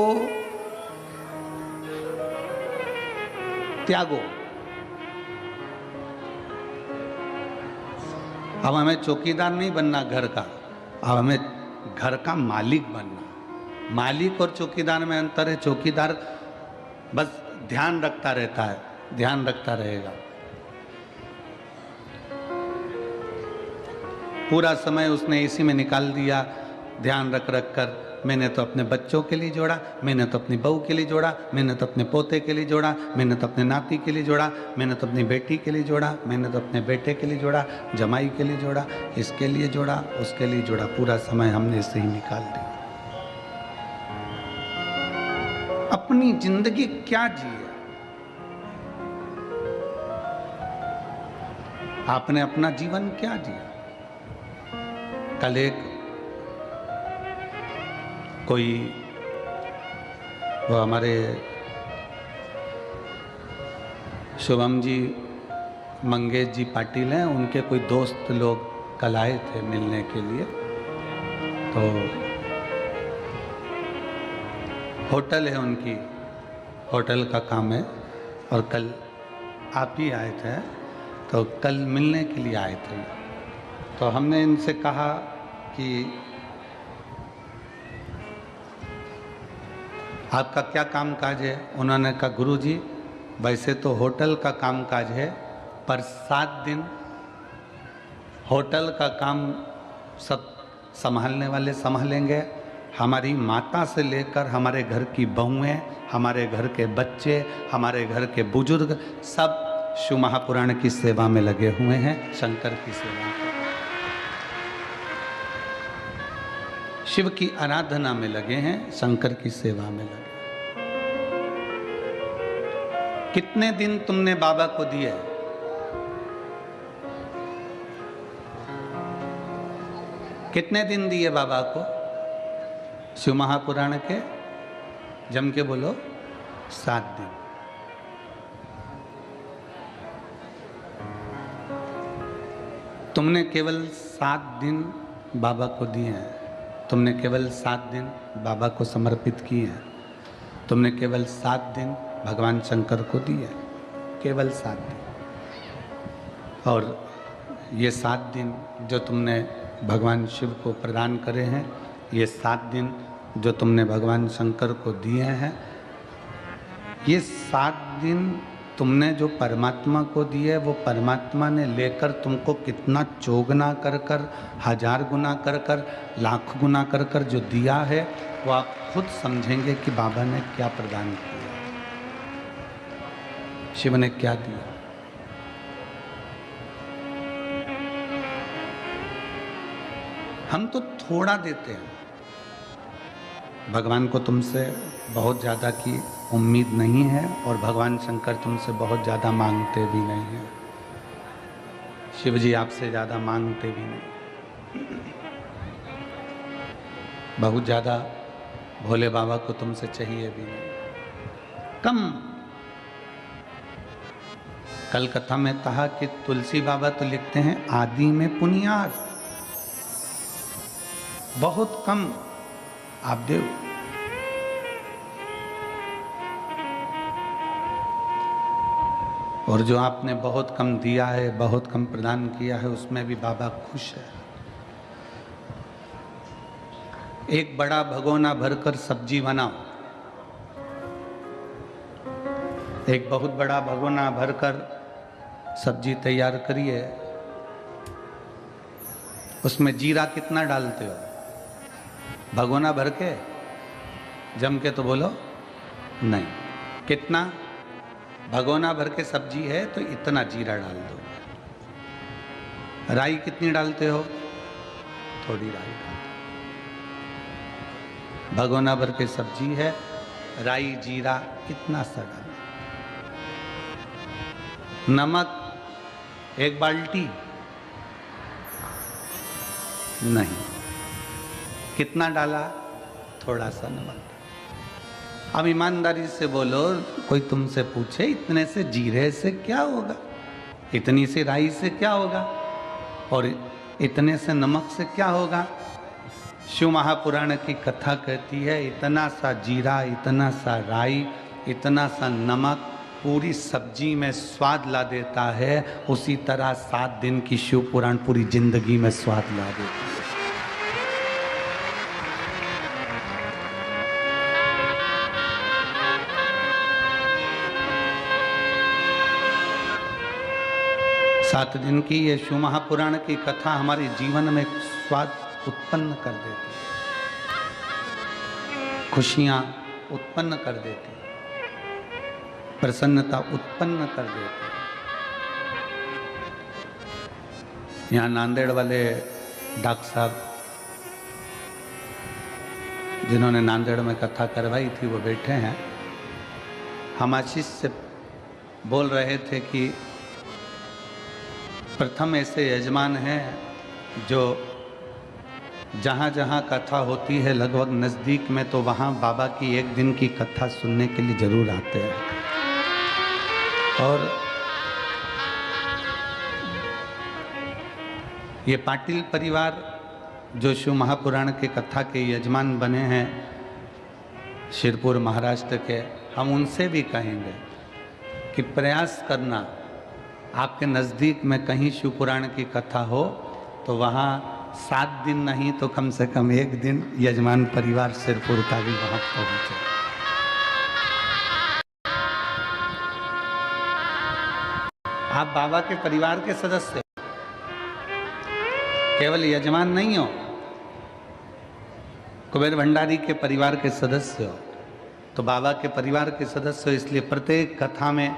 त्यागो। अब हमें चौकीदार नहीं बनना घर का, अब हमें घर का मालिक बनना। मालिक और चौकीदार में अंतर है। चौकीदार बस ध्यान रखता रहता है, ध्यान रखता रहेगा, पूरा समय उसने इसी में निकाल दिया, ध्यान रख रख कर। मैंने तो अपने बच्चों के लिए जोड़ा, मैंने तो अपनी बहू के लिए जोड़ा, मैंने तो अपने पोते के लिए जोड़ा, मैंने तो अपने नाती के लिए जोड़ा, मैंने तो अपनी बेटी के लिए जोड़ा, मैंने तो अपने बेटे के लिए जोड़ा, जमाई के लिए जोड़ा, इसके लिए जोड़ा, उसके लिए जोड़ा। पूरा समय हमने इससे ही निकाल दिया। अपनी जिंदगी क्या जिए? आपने अपना जीवन क्या जिया? कल एक कोई, वो हमारे शुभम जी, मंगेश जी पाटिल हैं, उनके कोई दोस्त लोग कल आए थे मिलने के लिए। तो होटल है उनकी, होटल का काम है, और कल आप ही आए थे, तो कल मिलने के लिए आए थे। तो हमने इनसे कहा कि आपका क्या काम काज है? उन्होंने कहा गुरुजी वैसे तो होटल का काम काज है, पर 7 दिन होटल का काम सब संभालने वाले संभालेंगे। हमारी माता से लेकर हमारे घर की बहुएं, हमारे घर के बच्चे, हमारे घर के बुजुर्ग सब शिव महापुराण की सेवा में लगे हुए हैं, शंकर की सेवा में, शिव की आराधना में लगे हैं, शंकर की सेवा में लगे। कितने दिन तुमने बाबा को दिए? कितने दिन दिए बाबा को शिव महापुराण के? जम के बोलो, 7 दिन। तुमने केवल 7 दिन बाबा को दिए हैं। तुमने केवल 7 दिन बाबा को समर्पित किए हैं। तुमने केवल 7 दिन भगवान शंकर को दिए हैं, केवल 7 दिन। और ये 7 दिन जो तुमने भगवान शिव को प्रदान करे हैं, ये 7 दिन जो तुमने भगवान शंकर को दिए हैं, ये 7 दिन तुमने जो परमात्मा को दिए, वो परमात्मा ने लेकर तुमको कितना चौगुना कर कर, 1000 गुना कर कर, लाख गुना कर कर जो दिया है, वो आप खुद समझेंगे कि बाबा ने क्या प्रदान किया, शिव ने क्या दिया। हम तो थोड़ा देते हैं, भगवान को तुमसे बहुत ज़्यादा की उम्मीद नहीं है और भगवान शंकर तुमसे बहुत ज़्यादा मांगते भी नहीं हैं। शिव जी आपसे ज़्यादा मांगते भी नहीं, बहुत ज़्यादा भोले बाबा को तुमसे चाहिए भी नहीं, कम। कल कथा में कहा कि तुलसी बाबा तो लिखते हैं आदि में पुनियार, बहुत कम आप देव। और जो आपने बहुत कम दिया है, बहुत कम प्रदान किया है, उसमें भी बाबा खुश है। एक बड़ा भगोना भरकर सब्जी बनाओ, एक बहुत बड़ा भगोना भरकर सब्जी तैयार करिए, उसमें जीरा कितना डालते हो? भगोना भर के, जम के तो बोलो नहीं। कितना? भगोना भर के सब्जी है तो इतना जीरा डाल दो। राई कितनी डालते हो? थोड़ी राई डाल दो। भगोना भर के सब्जी है, राई जीरा कितना सा डाल। नमक 1 बाल्टी नहीं, कितना डाला? थोड़ा सा नमक। अब ईमानदारी से बोलो, कोई तुमसे पूछे इतने से जीरे से क्या होगा, इतनी सी राई से क्या होगा, और इतने से नमक से क्या होगा? शिव महापुराण की कथा कहती है इतना सा जीरा, इतना सा राई, इतना सा नमक पूरी सब्जी में स्वाद ला देता है। उसी तरह 7 दिन की शिव पुराण पूरी जिंदगी में स्वाद ला देता है। सात दिन की ये शिव महापुराण की कथा हमारे जीवन में स्वाद उत्पन्न कर देती है, खुशियाँ उत्पन्न कर देती है, प्रसन्नता उत्पन्न कर देती है। यहाँ नांदेड़ वाले डॉक्टर साहब जिन्होंने नांदेड़ में कथा करवाई थी, वो बैठे हैं। हम आशीष से बोल रहे थे कि प्रथम ऐसे यजमान हैं जो जहाँ जहाँ कथा होती है लगभग नज़दीक में, तो वहाँ बाबा की 1 दिन की कथा सुनने के लिए जरूर आते हैं। और ये पाटिल परिवार जो शिव महापुराण के कथा के यजमान बने हैं शिरपुर महाराष्ट्र के, हम उनसे भी कहेंगे कि प्रयास करना, आपके नज़दीक में कहीं शिव पुराण की कथा हो तो वहाँ 7 दिन नहीं तो कम से कम 1 दिन यजमान परिवार सिरपुर का भी वहाँ पहुँचे। आप बाबा के परिवार के सदस्य हो, केवल यजमान नहीं हो, कुबेर भंडारी के परिवार के सदस्य हो, तो बाबा के परिवार के सदस्य हो। इसलिए प्रत्येक कथा में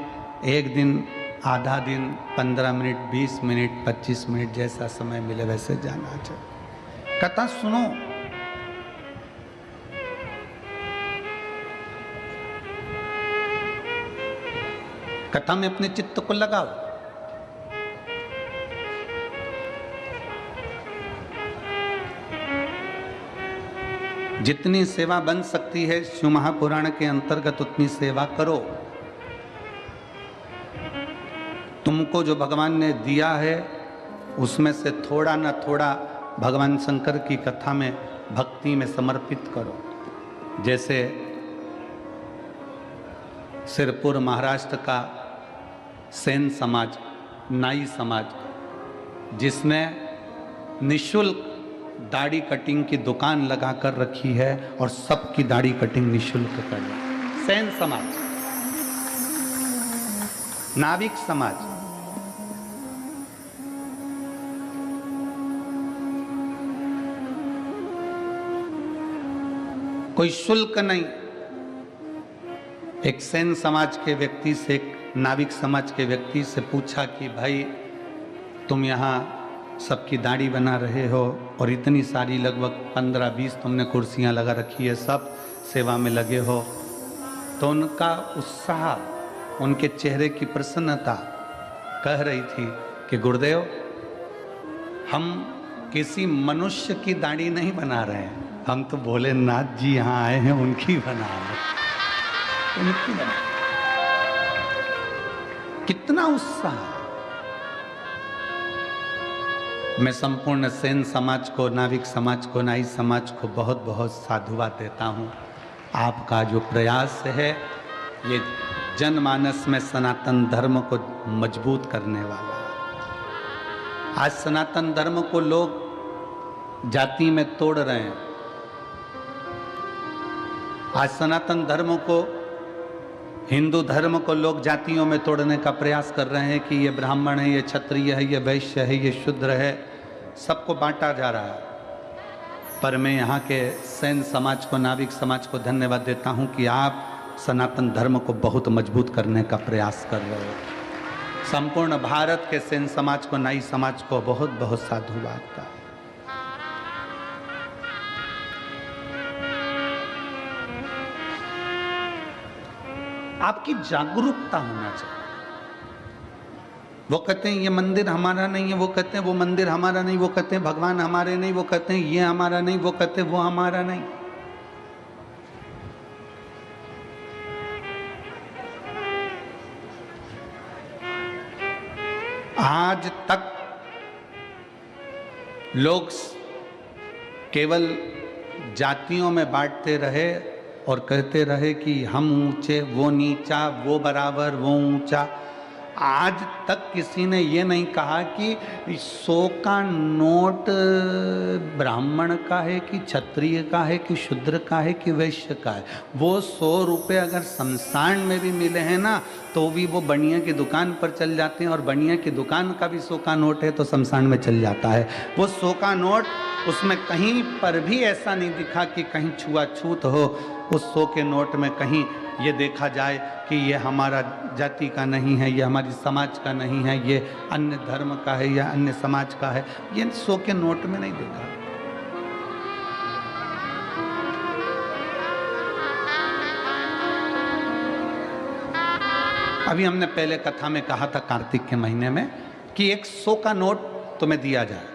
1 दिन, आधा दिन, 15 मिनट, 20 मिनट, 25 मिनट, जैसा समय मिले वैसे जाना चाहिए। कथा सुनो, कथा में अपने चित्त को लगाओ। जितनी सेवा बन सकती है शिव महापुराण के अंतर्गत उतनी सेवा करो। तुमको जो भगवान ने दिया है उसमें से थोड़ा ना थोड़ा भगवान शंकर की कथा में, भक्ति में समर्पित करो। जैसे सिरपुर महाराष्ट्र का सेन समाज, नाई समाज, जिसने निशुल्क दाढ़ी कटिंग की दुकान लगा कर रखी है और सबकी दाढ़ी कटिंग निशुल्क कर रहा है। सेन समाज, नाविक समाज, कोई शुल्क नहीं। एक सेन समाज के व्यक्ति से, एक नाविक समाज के व्यक्ति से पूछा कि भाई तुम यहाँ सबकी दाढ़ी बना रहे हो और इतनी सारी लगभग 15-20 तुमने कुर्सियाँ लगा रखी है, सब सेवा में लगे हो, तो उनका उत्साह, उनके चेहरे की प्रसन्नता कह रही थी कि गुरुदेव, हम किसी मनुष्य की दाढ़ी नहीं बना रहे हैं, हम तो भोलेनाथ जी यहाँ आए हैं उनकी बना रहे हैं, उनकी बना। कितना उत्साह। मैं संपूर्ण सेन समाज को, नाविक समाज को, नाई समाज को बहुत बहुत साधुवाद देता हूँ। आपका जो प्रयास है ये जनमानस में सनातन धर्म को मजबूत करने वाला है। आज सनातन धर्म को लोग जाति में तोड़ रहे हैं। आज सनातन धर्म को, हिंदू धर्म को लोग जातियों में तोड़ने का प्रयास कर रहे हैं कि ये ब्राह्मण है, ये क्षत्रिय है, ये वैश्य है, ये शूद्र है, सबको बांटा जा रहा है। पर मैं यहाँ के सेन समाज को, नाविक समाज को धन्यवाद देता हूँ कि आप सनातन धर्म को बहुत मजबूत करने का प्रयास कर रहे हो। संपूर्ण भारत के सेन समाज को, नाई समाज को बहुत बहुत साधुवाद। आपकी जागरूकता होना चाहिए। वो कहते हैं ये मंदिर हमारा नहीं है, वो कहते हैं वो मंदिर हमारा नहीं, वो कहते हैं भगवान हमारे नहीं, वो कहते हैं ये हमारा नहीं, वो कहते हैं वो हमारा नहीं। आज तक लोग केवल जातियों में बांटते रहे और कहते रहे कि हम ऊंचे, वो नीचा, वो बराबर, वो ऊंचा। आज तक किसी ने ये नहीं कहा कि 100 का नोट ब्राह्मण का है कि क्षत्रिय का है कि शूद्र का है कि वैश्य का है। वो 100 रुपये अगर शमशान में भी मिले हैं ना, तो भी वो बनिया की दुकान पर चल जाते हैं, और बनिया की दुकान का भी 100 का नोट है तो शमशान में चल जाता है। वो 100 का नोट, उसमें कहीं पर भी ऐसा नहीं दिखा कि कहीं छुआछूत हो। उस 100 के नोट में कहीं ये देखा जाए कि ये हमारा जाति का नहीं है, ये हमारी समाज का नहीं है, ये अन्य धर्म का है या अन्य समाज का है, ये 100 के नोट में नहीं देखा। अभी हमने पहले कथा में कहा था कार्तिक के महीने में कि एक 100 का नोट तुम्हें दिया जाए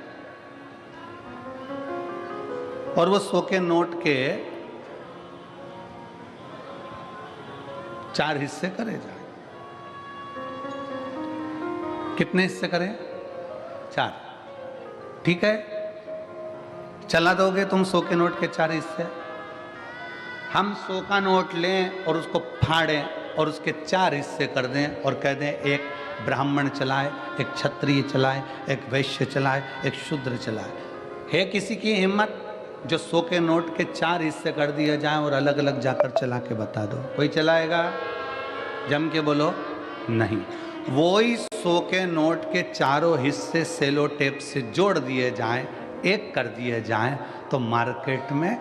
और वो 100 के नोट के 4 हिस्से करे जाए। कितने हिस्से करें? 4। ठीक है, चला दोगे तुम 100 के नोट के 4 हिस्से? हम 100 का नोट लें और उसको फाड़ें और उसके 4 हिस्से कर दें और कह दें एक ब्राह्मण चलाए, एक क्षत्रिय चलाए, एक वैश्य चलाए, एक शूद्र चलाए। है किसी की हिम्मत जो 100 के नोट के 4 हिस्से कर दिया जाए और अलग अलग जाकर चला के बता दो? कोई चलाएगा? जम के बोलो नहीं। वो ही 100 के नोट के चारों हिस्से सेलो टेप से जोड़ दिए जाएं, एक कर दिए जाएं, तो मार्केट में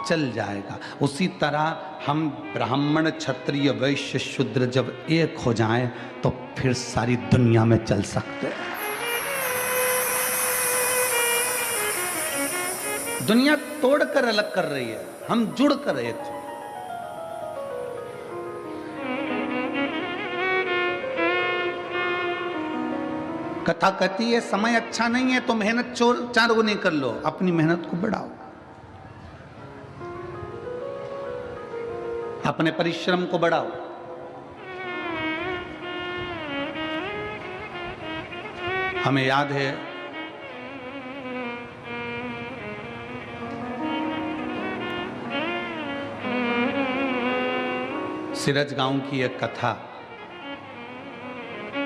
चल जाएगा। उसी तरह हम ब्राह्मण, क्षत्रिय, वैश्य, शूद्र जब एक हो जाएं तो फिर सारी दुनिया में चल सकते हैं। दुनिया तोड़कर अलग कर रही है, हम जुड़ कर एक हो। कथा कहती है समय अच्छा नहीं है तो मेहनत 4 गुनी कर लो, अपनी मेहनत को बढ़ाओ। अपने परिश्रम को बढ़ाओ। हमें याद है सिरज गांव की एक कथा,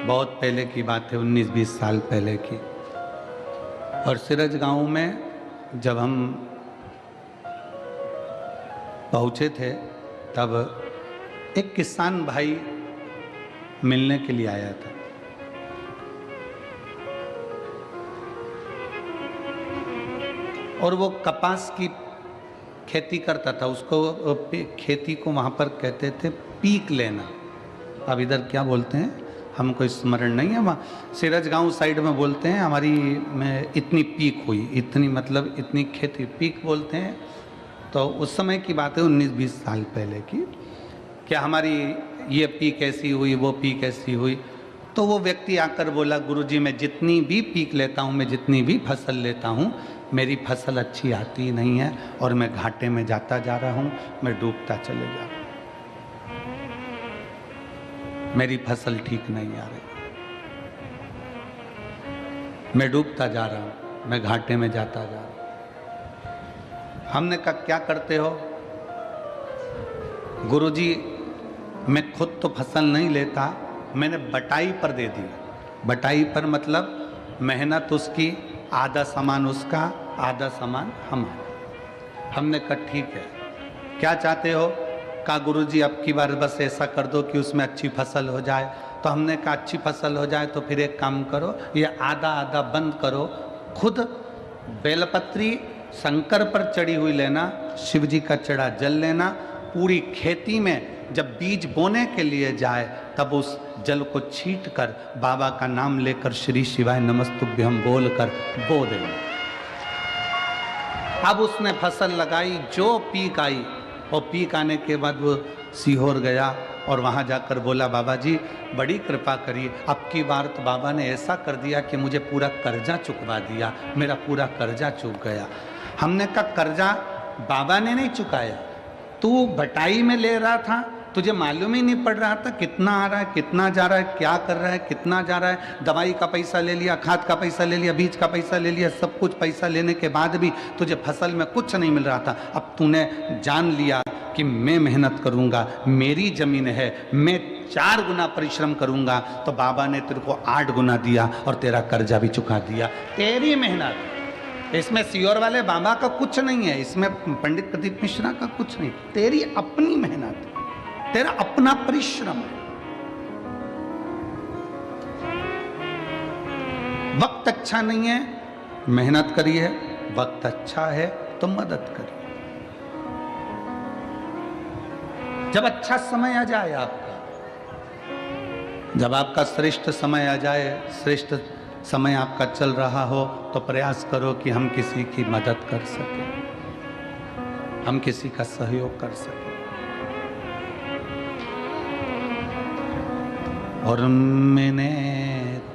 बहुत पहले की बात है, 19-20 साल पहले की। और सिरज गांव में जब हम पहुंचे थे तब एक किसान भाई मिलने के लिए आया था। और वो कपास की खेती करता था। उसको खेती को वहाँ पर कहते थे पीक लेना। अब इधर क्या बोलते हैं हमको स्मरण नहीं है, वहाँ सिरज गांव साइड में बोलते हैं हमारी में इतनी पीक हुई, इतनी मतलब इतनी खेती पीक बोलते हैं। तो उस समय की बात है 19-20 साल पहले की, क्या हमारी ये पीक ऐसी हुई, वो पीक ऐसी हुई। तो वो व्यक्ति आकर बोला, गुरुजी मैं जितनी भी पीक लेता हूँ, मैं जितनी भी फसल लेता हूँ, मेरी फसल अच्छी आती नहीं है और मैं घाटे में जाता जा रहा हूँ, मैं डूबता चले जा रहा हूँ, मेरी फसल ठीक नहीं आ रही, मैं डूबता जा रहा हूँ, मैं घाटे में जाता जा रहा हूँ। हमने कहा क्या करते हो? गुरुजी मैं खुद तो फसल नहीं लेता, मैंने बटाई पर दे दी। बटाई पर मतलब मेहनत उसकी, आधा सामान उसका, आधा सामान हमारा। हमने कहा ठीक है, क्या चाहते हो? कहा गुरुजी अब की बार बस ऐसा कर दो कि उसमें अच्छी फसल हो जाए। तो हमने कहा अच्छी फसल हो जाए तो फिर एक काम करो, ये आधा आधा बंद करो, खुद बेलपत्री शंकर पर चढ़ी हुई लेना, शिव जी का चढ़ा जल लेना, पूरी खेती में जब बीज बोने के लिए जाए तब उस जल को छीट कर बाबा का नाम लेकर श्री शिवाय नमस्तुभ्यम बोल कर बो देना। अब उसने फसल लगाई, जो पीक आई, और पीक आने के बाद वो सीहोर गया और वहाँ जाकर बोला बाबा जी बड़ी कृपा करिए, अब की बार तो बाबा ने ऐसा कर दिया कि मुझे पूरा कर्जा चुकवा दिया, मेरा पूरा कर्जा चुक गया। हमने कहा कर्जा बाबा ने नहीं चुकाया, तू बटाई में ले रहा था, तुझे मालूम ही नहीं पड़ रहा था कितना आ रहा है, कितना जा रहा है, क्या कर रहा है, कितना जा रहा है। दवाई का पैसा ले लिया, खाद का पैसा ले लिया, बीज का पैसा ले लिया, सब कुछ पैसा लेने के बाद भी तुझे फसल में कुछ नहीं मिल रहा था। अब तूने जान लिया कि मैं मेहनत करूंगा, मेरी जमीन है, मैं 4 गुना परिश्रम करूंगा, तो बाबा ने तेरे को 8 गुना दिया और तेरा कर्जा भी चुका दिया। तेरी मेहनत, इसमें सियोर वाले बाबा का कुछ नहीं है, इसमें पंडित प्रदीप मिश्रा का कुछ नहीं, तेरी अपनी मेहनत, तेरा अपना परिश्रम है। वक्त अच्छा नहीं है, मेहनत करिए, वक्त अच्छा है तो मदद करिए। जब अच्छा समय आ जाए आपका, जब आपका श्रेष्ठ समय आ जाए, श्रेष्ठ समय आपका चल रहा हो, तो प्रयास करो कि हम किसी की मदद कर सकें, हम किसी का सहयोग कर सकें। और मैंने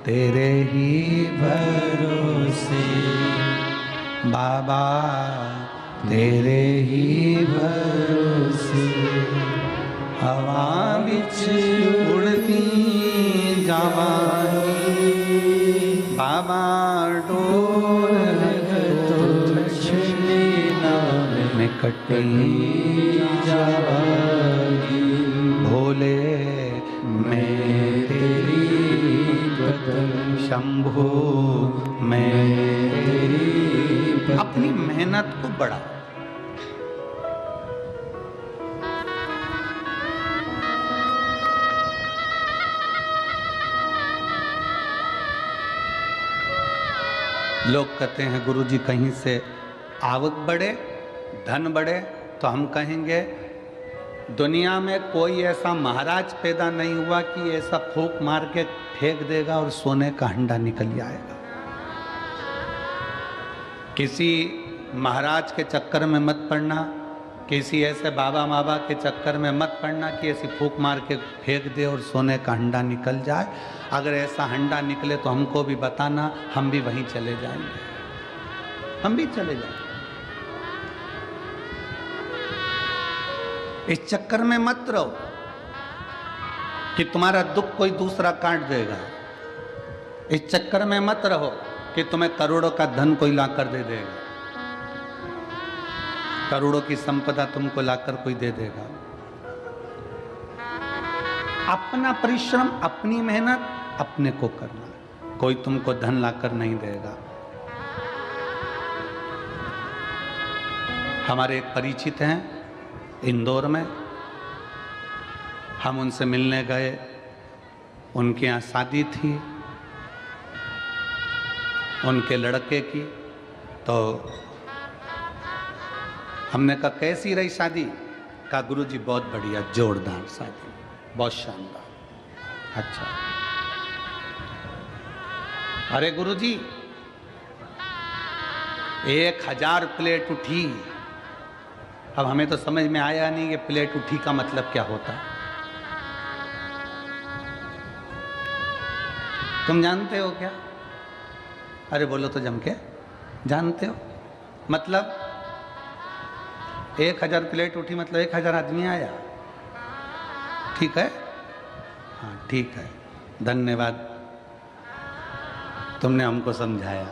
तेरे ही भरोसे बाबा, तेरे ही भरोसे हवा बिच उड़ती जावानी, बाबा डोर तो छेना में कटी जावानी, भोले मैं तेरी कदम शंभो, मैं तेरी अपनी मेहनत को बढ़ाओ। लोग कहते हैं गुरुजी कहीं से आवक बढ़े, धन बढ़े, तो हम कहेंगे दुनिया में कोई ऐसा महाराज पैदा नहीं हुआ कि ऐसा फूंक मार के फेंक देगा और सोने का हंडा निकल जाएगा। किसी महाराज के चक्कर में मत पड़ना, किसी ऐसे बाबा माबा के चक्कर में मत पड़ना कि ऐसी फूंक मार के फेंक दे और सोने का हंडा निकल जाए। अगर ऐसा हंडा निकले तो हमको भी बताना, हम भी वहीं चले जाएंगे, हम भी चले जाएंगे। इस चक्कर में मत रहो कि तुम्हारा दुख कोई दूसरा काट देगा। इस चक्कर में मत रहो कि तुम्हें करोड़ों का धन कोई लाकर दे देगा, करोड़ों की संपदा तुमको लाकर कोई दे देगा। अपना परिश्रम, अपनी मेहनत अपने को करना, कोई तुमको धन लाकर नहीं देगा। हमारे एक परिचित हैं इंदौर में, हम उनसे मिलने गए, उनके यहाँ शादी थी उनके लड़के की। तो हमने कहा कैसी रही शादी? कहा गुरुजी बहुत बढ़िया, जोरदार शादी, बहुत शानदार। अच्छा, अरे गुरुजी 1000 प्लेट उठी। अब हमें तो समझ में आया नहीं कि प्लेट उठी का मतलब क्या होता है। तुम जानते हो क्या? अरे बोलो तो जम के, जानते हो? मतलब 1000 प्लेट उठी मतलब 1000 आदमी आया। ठीक है, हाँ ठीक है, धन्यवाद, तुमने हमको समझाया।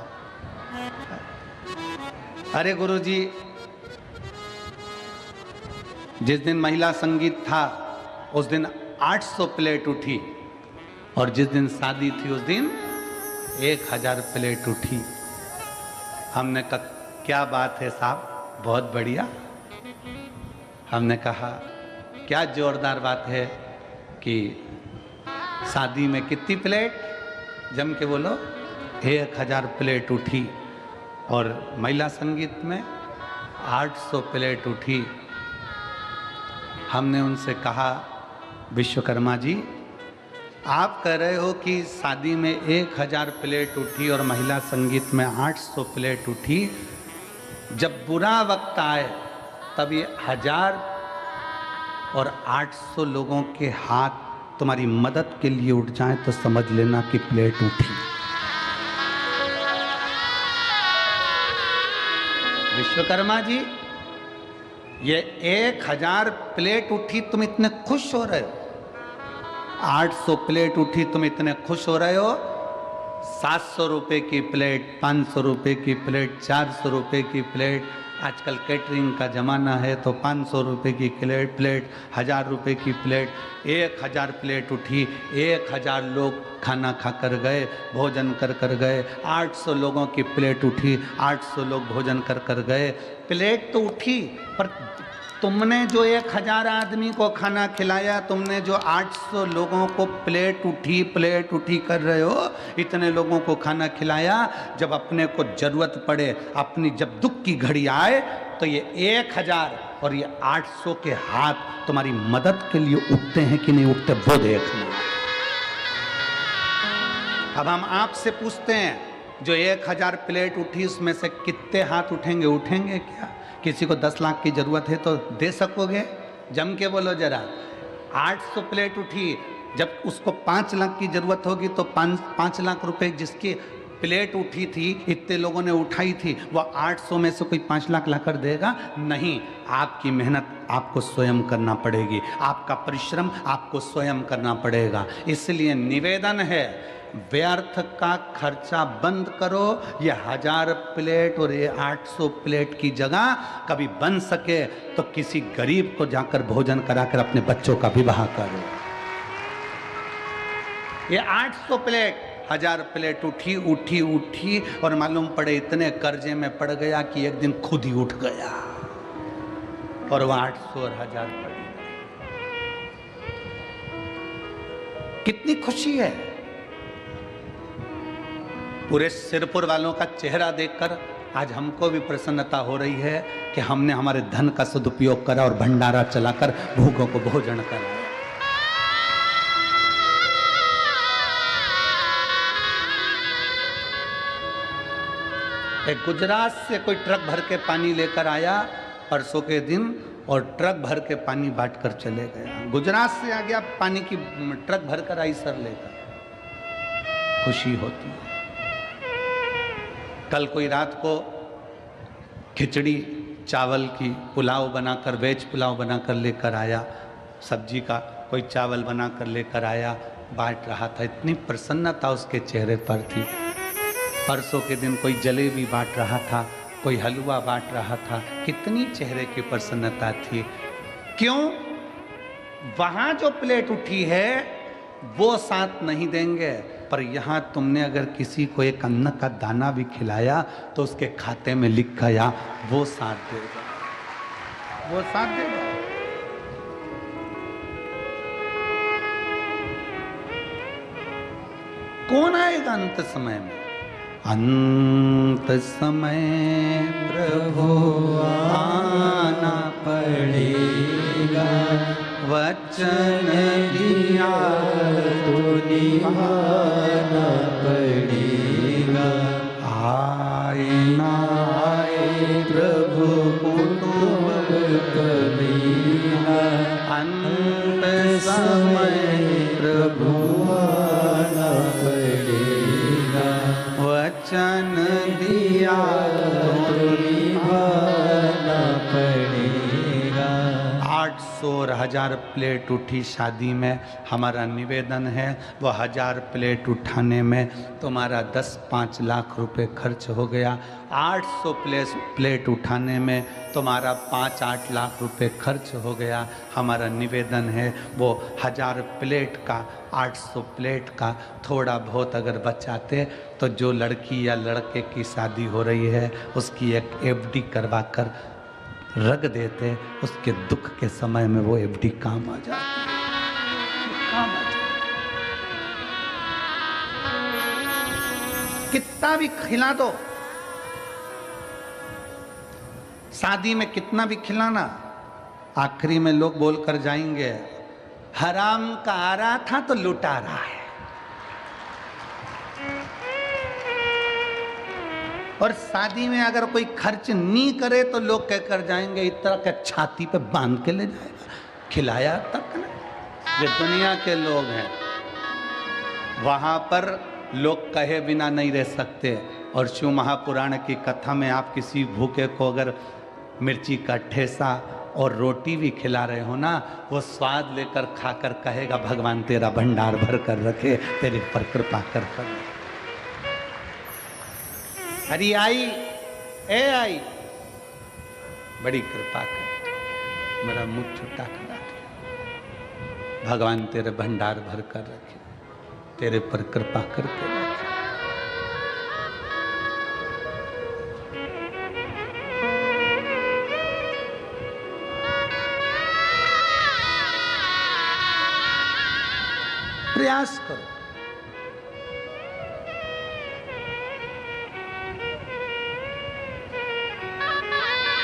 अरे गुरुजी, जिस दिन महिला संगीत था उस दिन 800 प्लेट उठी, और जिस दिन शादी थी उस दिन 1000 प्लेट उठी। हमने कहा क्या बात है साहब, बहुत बढ़िया। हमने कहा क्या जोरदार बात है कि शादी में कितनी प्लेट? जम के बोलो, 1000 प्लेट उठी, और महिला संगीत में 800 प्लेट उठी। हमने उनसे कहा विश्वकर्मा जी, आप कह रहे हो कि शादी में 1000 प्लेट उठी और महिला संगीत में 800 प्लेट उठी, जब बुरा वक्त आए तब ये 1000 और 800 लोगों के हाथ तुम्हारी मदद के लिए उठ जाएं तो समझ लेना कि प्लेट उठी। विश्वकर्मा जी, ये 1000 प्लेट उठी, तुम इतने खुश हो रहे हो। 800 प्लेट उठी, तुम इतने खुश हो रहे हो। 700 रुपए की प्लेट, 500 रुपए की प्लेट, 400 रुपए की प्लेट, आजकल कैटरिंग का ज़माना है तो 500 रुपए की प्लेट, 1000 रुपए की प्लेट, 1000 प्लेट उठी। 1000 लोग खाना खाकर गए, भोजन कर गए। 800 लोगों की प्लेट उठी, 800 लोग भोजन कर गए। प्लेट तो उठी, पर तुमने जो 1000 आदमी को खाना खिलाया, तुमने जो 800 लोगों को प्लेट उठी कर रहे हो, इतने लोगों को खाना खिलाया, जब अपने को जरूरत पड़े, अपनी जब दुख की घड़ी आए, तो ये 1000 और ये 800 के हाथ तुम्हारी मदद के लिए उठते हैं कि नहीं उठते, वो देखना। अब हम आपसे पूछते हैं, जो 1000 प्लेट उठी उसमें से कितने हाथ उठेंगे? उठेंगे क्या? किसी को 10 लाख की जरूरत है तो दे सकोगे? जम के बोलो जरा। 800 प्लेट उठी, जब उसको 5 लाख की जरूरत होगी तो 5 लाख रुपए जिसकी प्लेट उठी थी, इतने लोगों ने उठाई थी, वो 800 में से कोई 5 लाख लाकर देगा? नहीं, आपकी मेहनत आपको स्वयं करना पड़ेगी, आपका परिश्रम आपको स्वयं करना पड़ेगा। इसलिए निवेदन है, व्यर्थ का खर्चा बंद करो। ये 1000 प्लेट और ये 800 प्लेट की जगह कभी बन सके तो किसी गरीब को जाकर भोजन कराकर अपने बच्चों का विवाह करो। ये 800 प्लेट, 1000 प्लेट उठी और मालूम पड़े इतने कर्जे में पड़ गया कि एक दिन खुद ही उठ गया, और वह 800 और 1000 पड़ी। कितनी खुशी है। पूरे सिरपुर वालों का चेहरा देखकर आज हमको भी प्रसन्नता हो रही है कि हमने हमारे धन का सदुपयोग करा और भंडारा चलाकर भूखों को भोजन कराया। एक गुजरात से कोई ट्रक भर के पानी लेकर आया परसों के दिन, और ट्रक भर के पानी बांट कर चले गया। गुजरात से आ गया पानी की ट्रक भर कर आई सर लेकर, खुशी होती है। कल कोई रात को खिचड़ी चावल की पुलाव बनाकर, वेज पुलाव बनाकर लेकर आया, सब्जी का कोई चावल बनाकर लेकर आया, बांट रहा था। इतनी प्रसन्नता उसके चेहरे पर थी। परसों के दिन कोई जलेबी बांट रहा था, कोई हलवा बांट रहा था। कितनी चेहरे की प्रसन्नता थी। क्यों? वहां जो प्लेट उठी है वो साथ नहीं देंगे, पर यहां तुमने अगर किसी को एक अन्न का दाना भी खिलाया तो उसके खाते में लिख गया, वो साथ देगा, वो साथ देगा। कौन आएगा अंत समय में? अंत समय प्रभु आना पड़ेगा, वचन दिया तो निभाना पड़ेगा। आए ना आए प्रभु कुटुंब कबीरा, अंत समय प्रभु आना पड़ेगा, वचन दिया तो निभाना पड़ेगा। 800 और 1000 प्लेट उठी शादी में। हमारा निवेदन है वह 1000 प्लेट उठाने में तुम्हारा 10-5 लाख रुपए खर्च हो गया। 800 प्लेट उठाने में तुम्हारा 5-8 लाख रुपए खर्च हो गया। हमारा निवेदन है वो 1000 प्लेट का, 800 प्लेट का थोड़ा बहुत अगर बचाते तो जो लड़की या लड़के की शादी हो रही है उसकी एक एफडी करवा कर रख देते, उसके दुख के समय में वो एफडी काम आ जाती, काम आ जाती। कितना भी खिला दो, शादी में कितना भी खिलाना, आखिरी में लोग बोलकर जाएंगे हराम का आ रहा था तो लुटा रहा है। और शादी में अगर कोई खर्च नहीं करे तो लोग कहकर जाएंगे इतना के छाती पे बांध के ले जाएगा, खिलाया तक ना। ये दुनिया के लोग हैं, वहां पर लोग कहे बिना नहीं रह सकते। और शिव महापुराण की कथा में आप किसी भूखे को अगर मिर्ची का ठेसा और रोटी भी खिला रहे हो ना, वो स्वाद लेकर खाकर कहेगा भगवान तेरा भंडार भर कर रखे, तेरे पर कृपा कर। अरे आई, ए आई, बड़ी कृपा कर, मेरा मुंह छुट्टा करा दिया, भगवान तेरे भंडार भर कर रखे, तेरे पर कृपा करके रखे। प्रयास करो।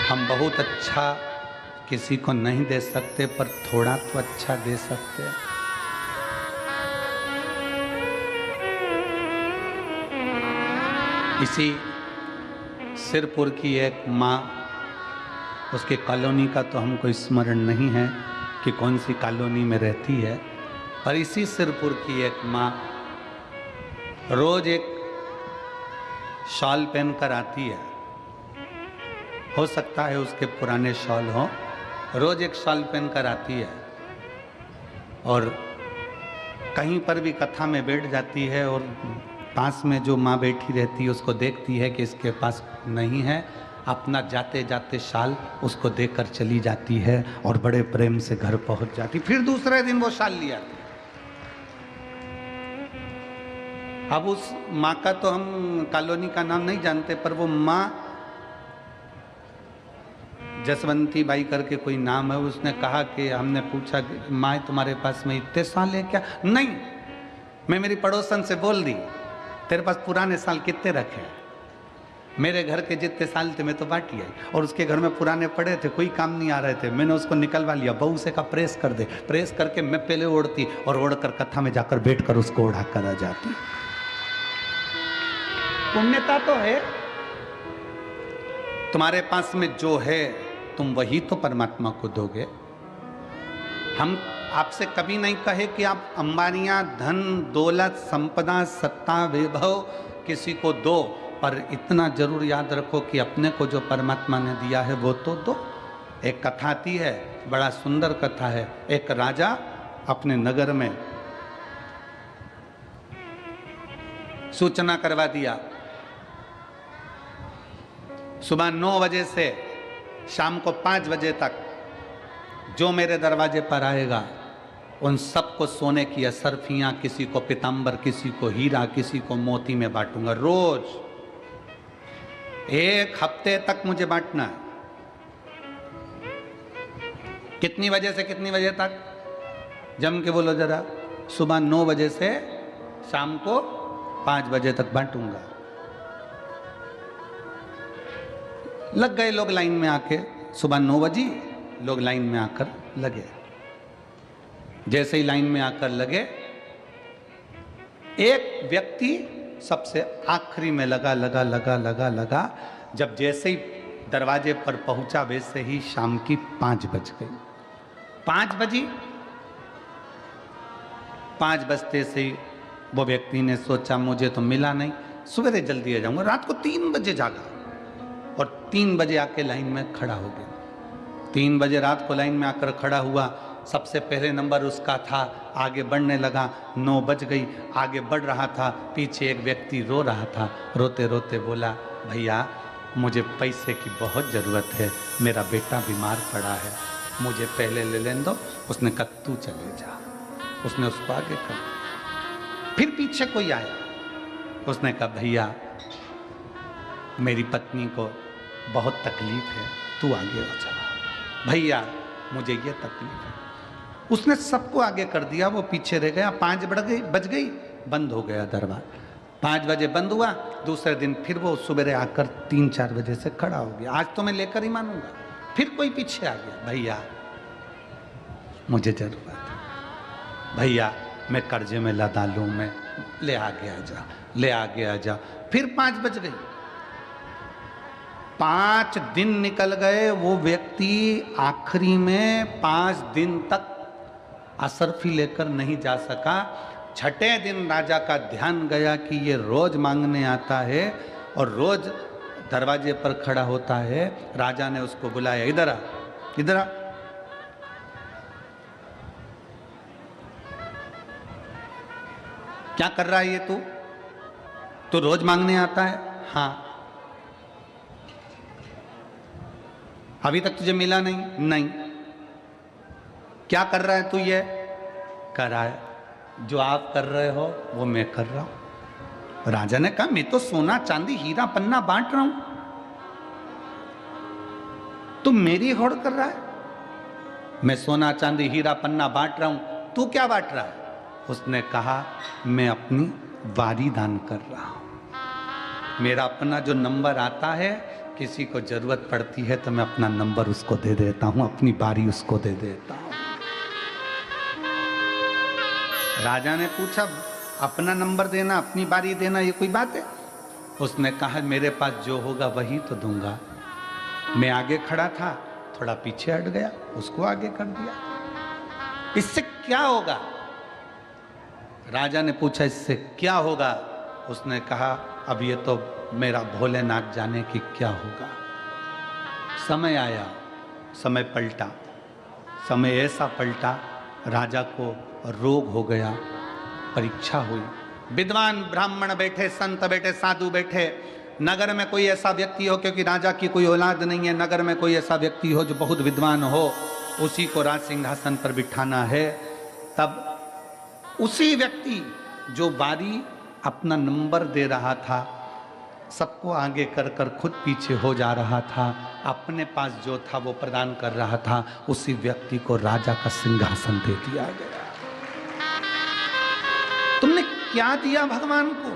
हम बहुत अच्छा किसी को नहीं दे सकते, पर थोड़ा तो अच्छा दे सकते हैं। इसी सिरपुर की एक माँ, उसके कॉलोनी का तो हमको स्मरण नहीं है कि कौन सी कॉलोनी में रहती है, और इसी सिरपुर की एक माँ रोज एक शॉल पहनकर आती है। हो सकता है उसके पुराने शॉल हो, रोज एक शॉल पहनकर आती है और कहीं पर भी कथा में बैठ जाती है और पास में जो माँ बैठी रहती है उसको देखती है कि इसके पास नहीं है, अपना जाते जाते शाल उसको देकर चली जाती है और बड़े प्रेम से घर पहुंच जाती। फिर दूसरे दिन वो शाल ले आती। अब उस माँ का तो हम कॉलोनी का नाम नहीं जानते, पर वो माँ जसवंती बाई करके कोई नाम है, उसने कहा कि हमने पूछा कि माँ तुम्हारे पास में इतने साल है क्या? नहीं, मैं मेरी पड़ोसन से बोल दी तेरे पास पुराने साल कितने रखे हैं? मेरे घर के जितने साल थे मैं तो बाटी आई, और उसके घर में पुराने पड़े थे, कोई काम नहीं आ रहे थे, मैंने उसको निकलवा लिया। बहू से कहा प्रेस कर दे, प्रेस करके मैं पहले ओढ़ती और ओढ़कर कथा में जाकर बैठकर उसको ओढ़ा कर आ जाती। पुण्यता तो है, तुम्हारे पास में जो है तुम वही तो परमात्मा को दोगे। हम आपसे कभी नहीं कहे कि आप अंबानियां, धन, दौलत, संपदा, सत्ता, वैभव किसी को दो, पर इतना जरूर याद रखो कि अपने को जो परमात्मा ने दिया है वो तो दो। एक कथा आती है, बड़ा सुंदर कथा है। एक राजा अपने नगर में सूचना करवा दिया, सुबह 9 बजे से शाम को 5 बजे तक जो मेरे दरवाजे पर आएगा उन सबको सोने की असरफियां, किसी को पीतांबर, किसी को हीरा, किसी को मोती में बांटूंगा। रोज 1 हफ्ते तक मुझे बांटना है। कितनी बजे से कितनी बजे तक? जम के बोलो जरा। सुबह 9 बजे से शाम को 5 बजे तक बांटूंगा। लग गए लोग लाइन में आके। सुबह 9 बजी लोग लाइन में आकर लगे। जैसे ही लाइन में आकर लगे, एक व्यक्ति सबसे आखिरी में लगा। जब जैसे ही दरवाजे पर पहुंचा, वैसे ही शाम की 5 बज गई। 5 बजी, 5 बजते से ही वो व्यक्ति ने सोचा मुझे तो मिला नहीं, सवेरे जल्दी आ जाऊंगा। रात को 3 बजे जागा और 3 बजे आके लाइन में खड़ा हो गया। 3 बजे रात को लाइन में आकर खड़ा हुआ। सबसे पहले नंबर उसका था, आगे बढ़ने लगा। 9 बज गई, आगे बढ़ रहा था। पीछे एक व्यक्ति रो रहा था। रोते रोते बोला, भैया मुझे पैसे की बहुत ज़रूरत है, मेरा बेटा बीमार पड़ा है, मुझे पहले ले लेने दो। उसने कहा तू चले जा। उसने उसको आगे कर। फिर पीछे कोई आया, उसने कहा भैया मेरी पत्नी को बहुत तकलीफ है, तू आगे हो जा। भैया मुझे ये तकलीफ है। उसने सबको आगे कर दिया, वो पीछे रह गया। 5 बज गई, बंद हो गया दरबार। 5 बजे बंद हुआ। दूसरे दिन फिर वो सवेरे आकर 3-4 बजे से खड़ा हो गया। आज तो मैं लेकर ही मानूंगा। फिर कोई पीछे आ गया, भैया मुझे जरूरत है, भैया मैं कर्जे में लदा लूं, मैं ले आगे आ जा, ले आगे आ जा। फिर 5 बज गई। 5 दिन निकल गए। वो व्यक्ति आखिरी में 5 दिन तक असरफी लेकर नहीं जा सका। 6ठे दिन राजा का ध्यान गया कि ये रोज मांगने आता है और रोज दरवाजे पर खड़ा होता है। राजा ने उसको बुलाया, इधर आ, इधर आ। क्या कर रहा है ये तू? तो रोज मांगने आता है? हाँ। अभी तक तुझे मिला नहीं? नहीं। क्या कर रहा है तू? ये कर रहा है जो आप कर रहे हो वो मैं कर रहा हूं। राजा ने कहा मैं तो सोना चांदी हीरा पन्ना बांट रहा हूं, तू मेरी होड़ कर रहा है। मैं सोना चांदी हीरा पन्ना बांट रहा हूं, तू क्या बांट रहा है? उसने कहा मैं अपनी वारी दान कर रहा हूं। मेरा अपना जो नंबर आता है, किसी को जरूरत पड़ती है तो मैं अपना नंबर उसको दे देता हूं, अपनी बारी उसको दे देता हूं। राजा ने पूछा अपना नंबर देना, अपनी बारी देना, ये कोई बात है? उसने कहा मेरे पास जो होगा वही तो दूंगा। मैं आगे खड़ा था, थोड़ा पीछे हट गया, उसको आगे कर दिया। इससे क्या होगा? राजा ने पूछा इससे क्या होगा? उसने कहा अब ये तो मेरा भोलेनाथ जाने की क्या होगा। समय आया, समय पलटा। समय ऐसा पलटा, राजा को रोग हो गया, परीक्षा हुई। विद्वान ब्राह्मण बैठे, संत बैठे, साधु बैठे। नगर में कोई ऐसा व्यक्ति हो, क्योंकि राजा की कोई औलाद नहीं है, नगर में कोई ऐसा व्यक्ति हो जो बहुत विद्वान हो, उसी को राज सिंहासन पर बिठाना है। तब उसी व्यक्ति जो बारी अपना नंबर दे रहा था, सबको आगे कर कर खुद पीछे हो जा रहा था, अपने पास जो था वो प्रदान कर रहा था, उसी व्यक्ति को राजा का सिंहासन दे दिया गया। तुमने क्या दिया भगवान को?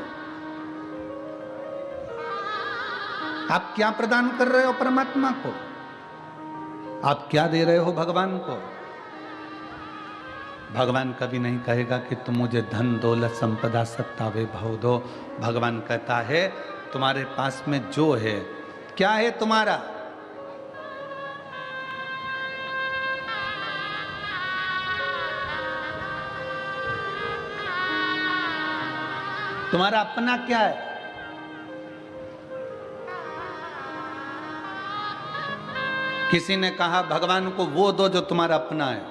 आप क्या प्रदान कर रहे हो परमात्मा को? आप क्या दे रहे हो भगवान को? भगवान कभी नहीं कहेगा कि तुम मुझे धन दौलत संपदा सत्ता वैभव दो। भगवान कहता है तुम्हारे पास में जो है, क्या है तुम्हारा? तुम्हारा अपना क्या है? किसी ने कहा भगवान को वो दो जो तुम्हारा अपना है।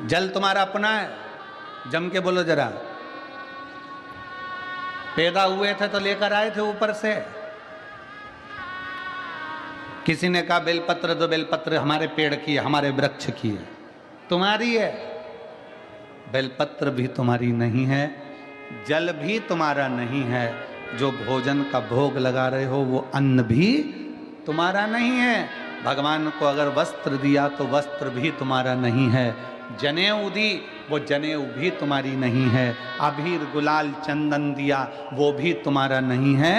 जल तुम्हारा अपना है? जम के बोलो जरा। पैदा हुए थे तो लेकर आए थे ऊपर से। किसी ने कहा बेलपत्र दो, बेलपत्र हमारे पेड़ की है, हमारे वृक्ष की है। तुम्हारी है, बेलपत्र भी तुम्हारी नहीं है, जल भी तुम्हारा नहीं है, जो भोजन का भोग लगा रहे हो वो अन्न भी तुम्हारा नहीं है। भगवान को अगर वस्त्र दिया तो वस्त्र भी तुम्हारा नहीं है, जनेऊ दी वो जनेऊ भी तुम्हारी नहीं है, अबीर गुलाल चंदन दिया वो भी तुम्हारा नहीं है।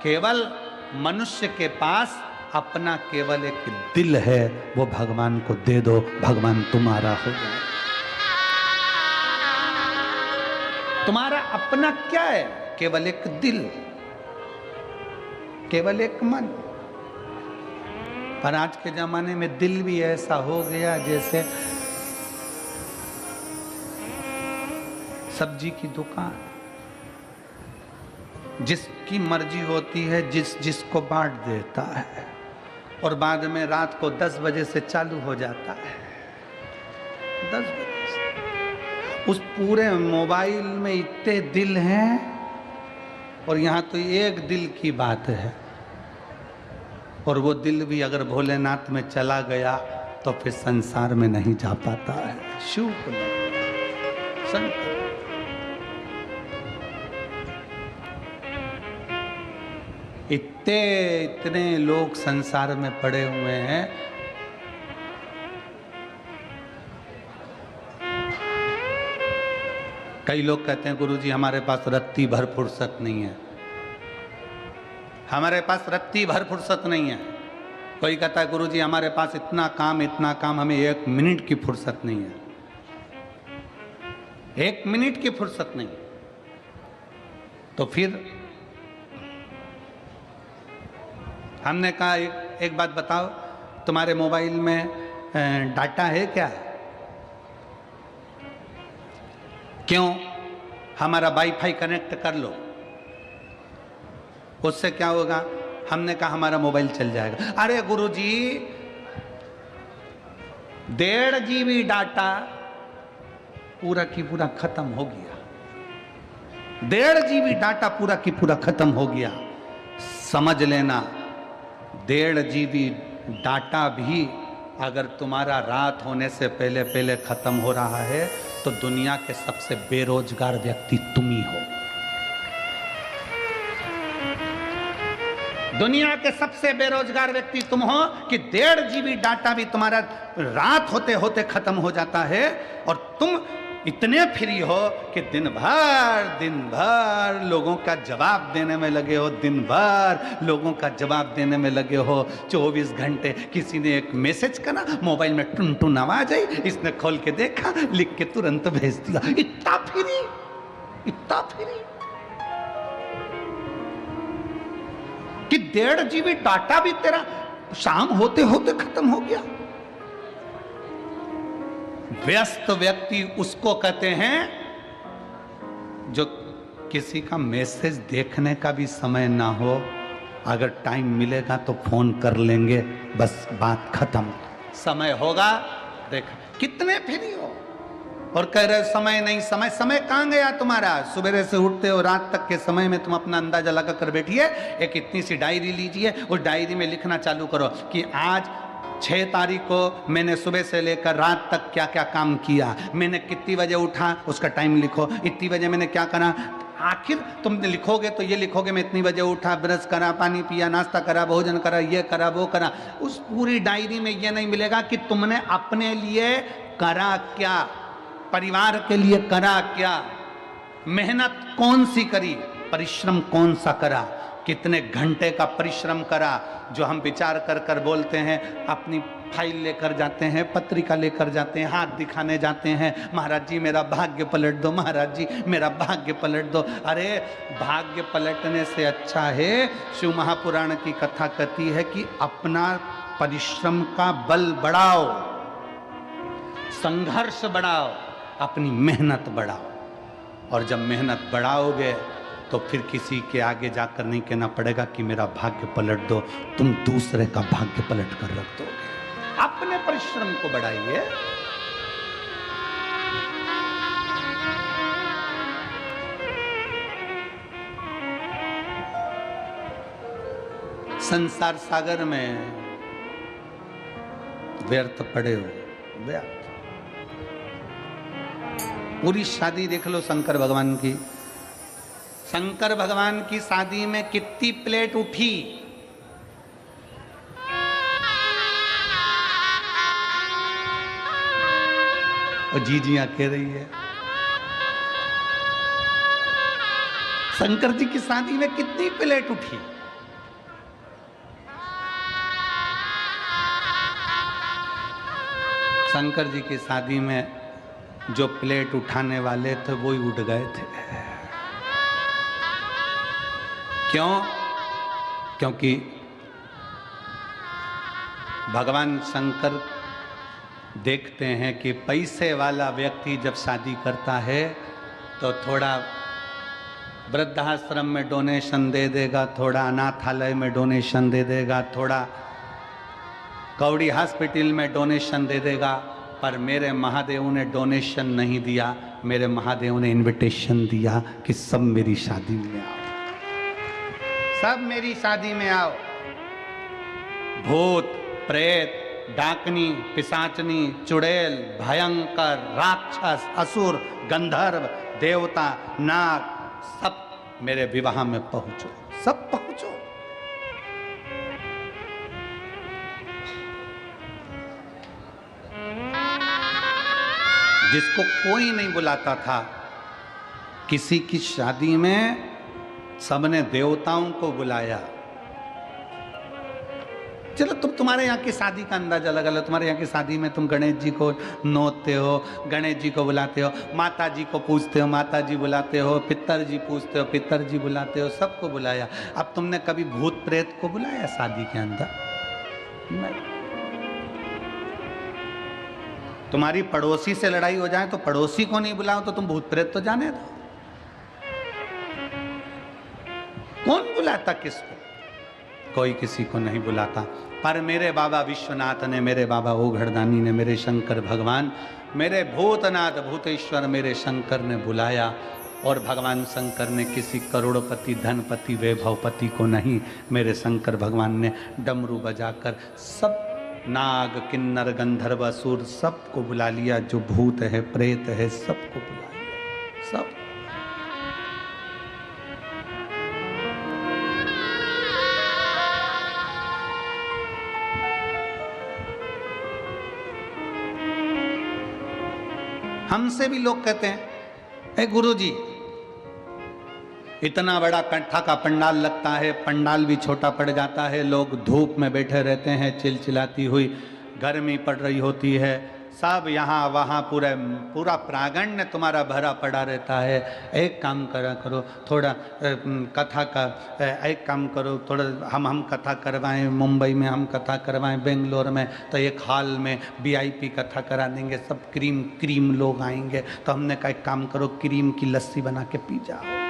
केवल मनुष्य के पास अपना केवल एक दिल है, वो भगवान को दे दो, भगवान तुम्हारा हो जाए। तुम्हारा अपना क्या है? केवल एक दिल, केवल एक मन। पर आज के जमाने में दिल भी ऐसा हो गया जैसे सब्जी की दुकान, जिसकी मर्जी होती है जिसको बांट देता है, और बाद में रात को 10 बजे से चालू हो जाता है। 10 बजे से उस पूरे मोबाइल में इतने दिल हैं, और यहाँ तो एक दिल की बात है, और वो दिल भी अगर भोलेनाथ में चला गया तो फिर संसार में नहीं जा पाता है। शिव शंकर इतने लोग संसार में पड़े हुए हैं। कई लोग कहते हैं गुरुजी हमारे पास रत्ती भर फुर्सत नहीं है, हमारे पास रत्ती भर फुर्सत नहीं है। कोई कहता है गुरुजी हमारे पास इतना काम, हमें 1 मिनट की फुर्सत नहीं है, 1 मिनट की फुर्सत नहीं। तो फिर हमने कहा एक बात बताओ, तुम्हारे मोबाइल में डाटा है क्या? क्यों? हमारा वाईफाई कनेक्ट कर लो, उससे क्या होगा? हमने कहा हमारा मोबाइल चल जाएगा। अरे गुरुजी 1.5 GB डाटा पूरा की पूरा खत्म हो गया, 1.5 GB डाटा पूरा की पूरा खत्म हो गया। समझ लेना 1.5 GB डाटा भी अगर तुम्हारा रात होने से पहले पहले खत्म हो रहा है तो दुनिया के सबसे बेरोजगार व्यक्ति तुम ही हो। दुनिया के सबसे बेरोजगार व्यक्ति तुम हो कि 1.5 GB डाटा भी तुम्हारा रात होते होते खत्म हो जाता है, और तुम इतने फ्री हो कि दिन भर लोगों का जवाब देने में लगे हो, दिन भर लोगों का जवाब देने में लगे हो। 24 घंटे किसी ने एक मैसेज करा, मोबाइल में टुन टुन आवाज आई, इसने खोल के देखा, लिख के तुरंत भेज दिया। इतना फ्री, इतना फ्री कि 1.5 GB डाटा भी तेरा शाम होते होते खत्म हो गया। व्यस्त व्यक्ति उसको कहते हैं जो किसी का मैसेज देखने का भी समय ना हो, अगर टाइम मिलेगा तो फोन कर लेंगे, बस बात खत्म। समय होगा देख कितने फ्री हो, और कह रहे समय नहीं, समय कहाँ गया तुम्हारा? सुबह से उठते हो रात तक के समय में तुम अपना अंदाजा लगा कर बैठिए। एक इतनी सी डायरी लीजिए, उस डायरी में लिखना चालू करो कि आज 6 तारीख को मैंने सुबह से लेकर रात तक क्या क्या काम किया, मैंने कितनी बजे उठा उसका टाइम लिखो, इतनी बजे मैंने क्या करा। आखिर तुम लिखोगे तो ये लिखोगे मैं इतनी बजे उठा, ब्रश करा, पानी पिया, नाश्ता करा, भोजन करा, ये करा, वो करा। उस पूरी डायरी में ये नहीं मिलेगा कि तुमने अपने लिए करा क्या, परिवार के लिए करा क्या, मेहनत कौन सी करी, परिश्रम कौन सा करा, कितने घंटे का परिश्रम करा। जो हम विचार कर कर बोलते हैं, अपनी फाइल लेकर जाते हैं, पत्रिका लेकर जाते हैं, हाथ दिखाने जाते हैं, महाराज जी मेरा भाग्य पलट दो, महाराज जी मेरा भाग्य पलट दो। अरे भाग्य पलटने से अच्छा है, शिव महापुराण की कथा कहती है कि अपना परिश्रम का बल बढ़ाओ, संघर्ष बढ़ाओ, अपनी मेहनत बढ़ाओ। और जब मेहनत बढ़ाओगे तो तो फिर किसी के आगे जाकर नहीं कहना पड़ेगा कि मेरा भाग्य पलट दो, तुम दूसरे का भाग्य पलट कर रख दोगे। अपने परिश्रम को बढ़ाइए। संसार सागर में व्यर्थ पड़े हो, व्यर्थ। पूरी शादी देख लो शंकर भगवान की। शंकर भगवान की शादी में कितनी प्लेट उठी? और जीजियां कह रही है। शंकर जी की शादी में कितनी प्लेट उठी? शंकर जी की शादी में जो प्लेट उठाने वाले थे वो ही उठ गए थे। क्यों? क्योंकि भगवान शंकर देखते हैं कि पैसे वाला व्यक्ति जब शादी करता है तो थोड़ा वृद्धाश्रम में डोनेशन दे देगा, थोड़ा अनाथालय में डोनेशन दे देगा, थोड़ा कौड़ी हॉस्पिटल में डोनेशन दे देगा। पर मेरे महादेव ने डोनेशन नहीं दिया, मेरे महादेव ने इनविटेशन दिया कि सब मेरी शादी में आओ, सब मेरी शादी में आओ। भूत, प्रेत, डाकनी, पिशाचनी, चुड़ैल, भयंकर, राक्षस, असुर, गंधर्व, देवता, नाग, सब मेरे विवाह में पहुंचो, सब पहुंचो। जिसको कोई नहीं बुलाता था, किसी की शादी में सबने देवताओं को बुलाया। चलो तुम्हारे यहाँ की शादी का अंदाजा लगा लो। तुम्हारे यहाँ की शादी में तुम गणेश जी को नोचते हो, गणेश जी को बुलाते हो, माता जी को पूजते हो, माता जी बुलाते हो, पितर जी पूजते हो, पितर जी बुलाते हो, सबको बुलाया। अब तुमने कभी भूत प्रेत को बुलाया शादी के अंदर? नहीं। तुम्हारी पड़ोसी से लड़ाई हो जाए तो पड़ोसी को नहीं बुलाओ तो तुम भूत प्रेत तो जाने दो। कौन बुलाता किसको? कोई किसी को नहीं बुलाता। पर मेरे बाबा विश्वनाथ ने, मेरे बाबा ओघड़दानी ने, मेरे शंकर भगवान, मेरे भूतनाथ भूतेश्वर मेरे शंकर ने बुलाया। और भगवान शंकर ने किसी करोड़पति, धनपति, वैभवपति को नहीं, मेरे शंकर भगवान ने डमरू बजाकर सब नाग, किन्नर, गंधर्व, असुर सबको बुला लिया। जो भूत है, प्रेत है, सबको बुला लिया, सब। हमसे भी लोग कहते हैं, ए गुरुजी, इतना बड़ा कंठा का पंडाल लगता है, पंडाल भी छोटा पड़ जाता है, लोग धूप में बैठे रहते हैं, चिलचिलाती हुई गर्मी पड़ रही होती है, सब यहाँ वहाँ पूरा प्रांगण तुम्हारा भरा पड़ा रहता है। एक काम करा करो, थोड़ा कथा का एक काम करो, थोड़ा हम कथा करवाएं, मुंबई में हम कथा करवाएं, बेंगलोर में तो एक हॉल में VIP कथा करा देंगे, सब क्रीम लोग आएंगे। तो हमने कहा एक काम करो, क्रीम की लस्सी बना के पी जाओ।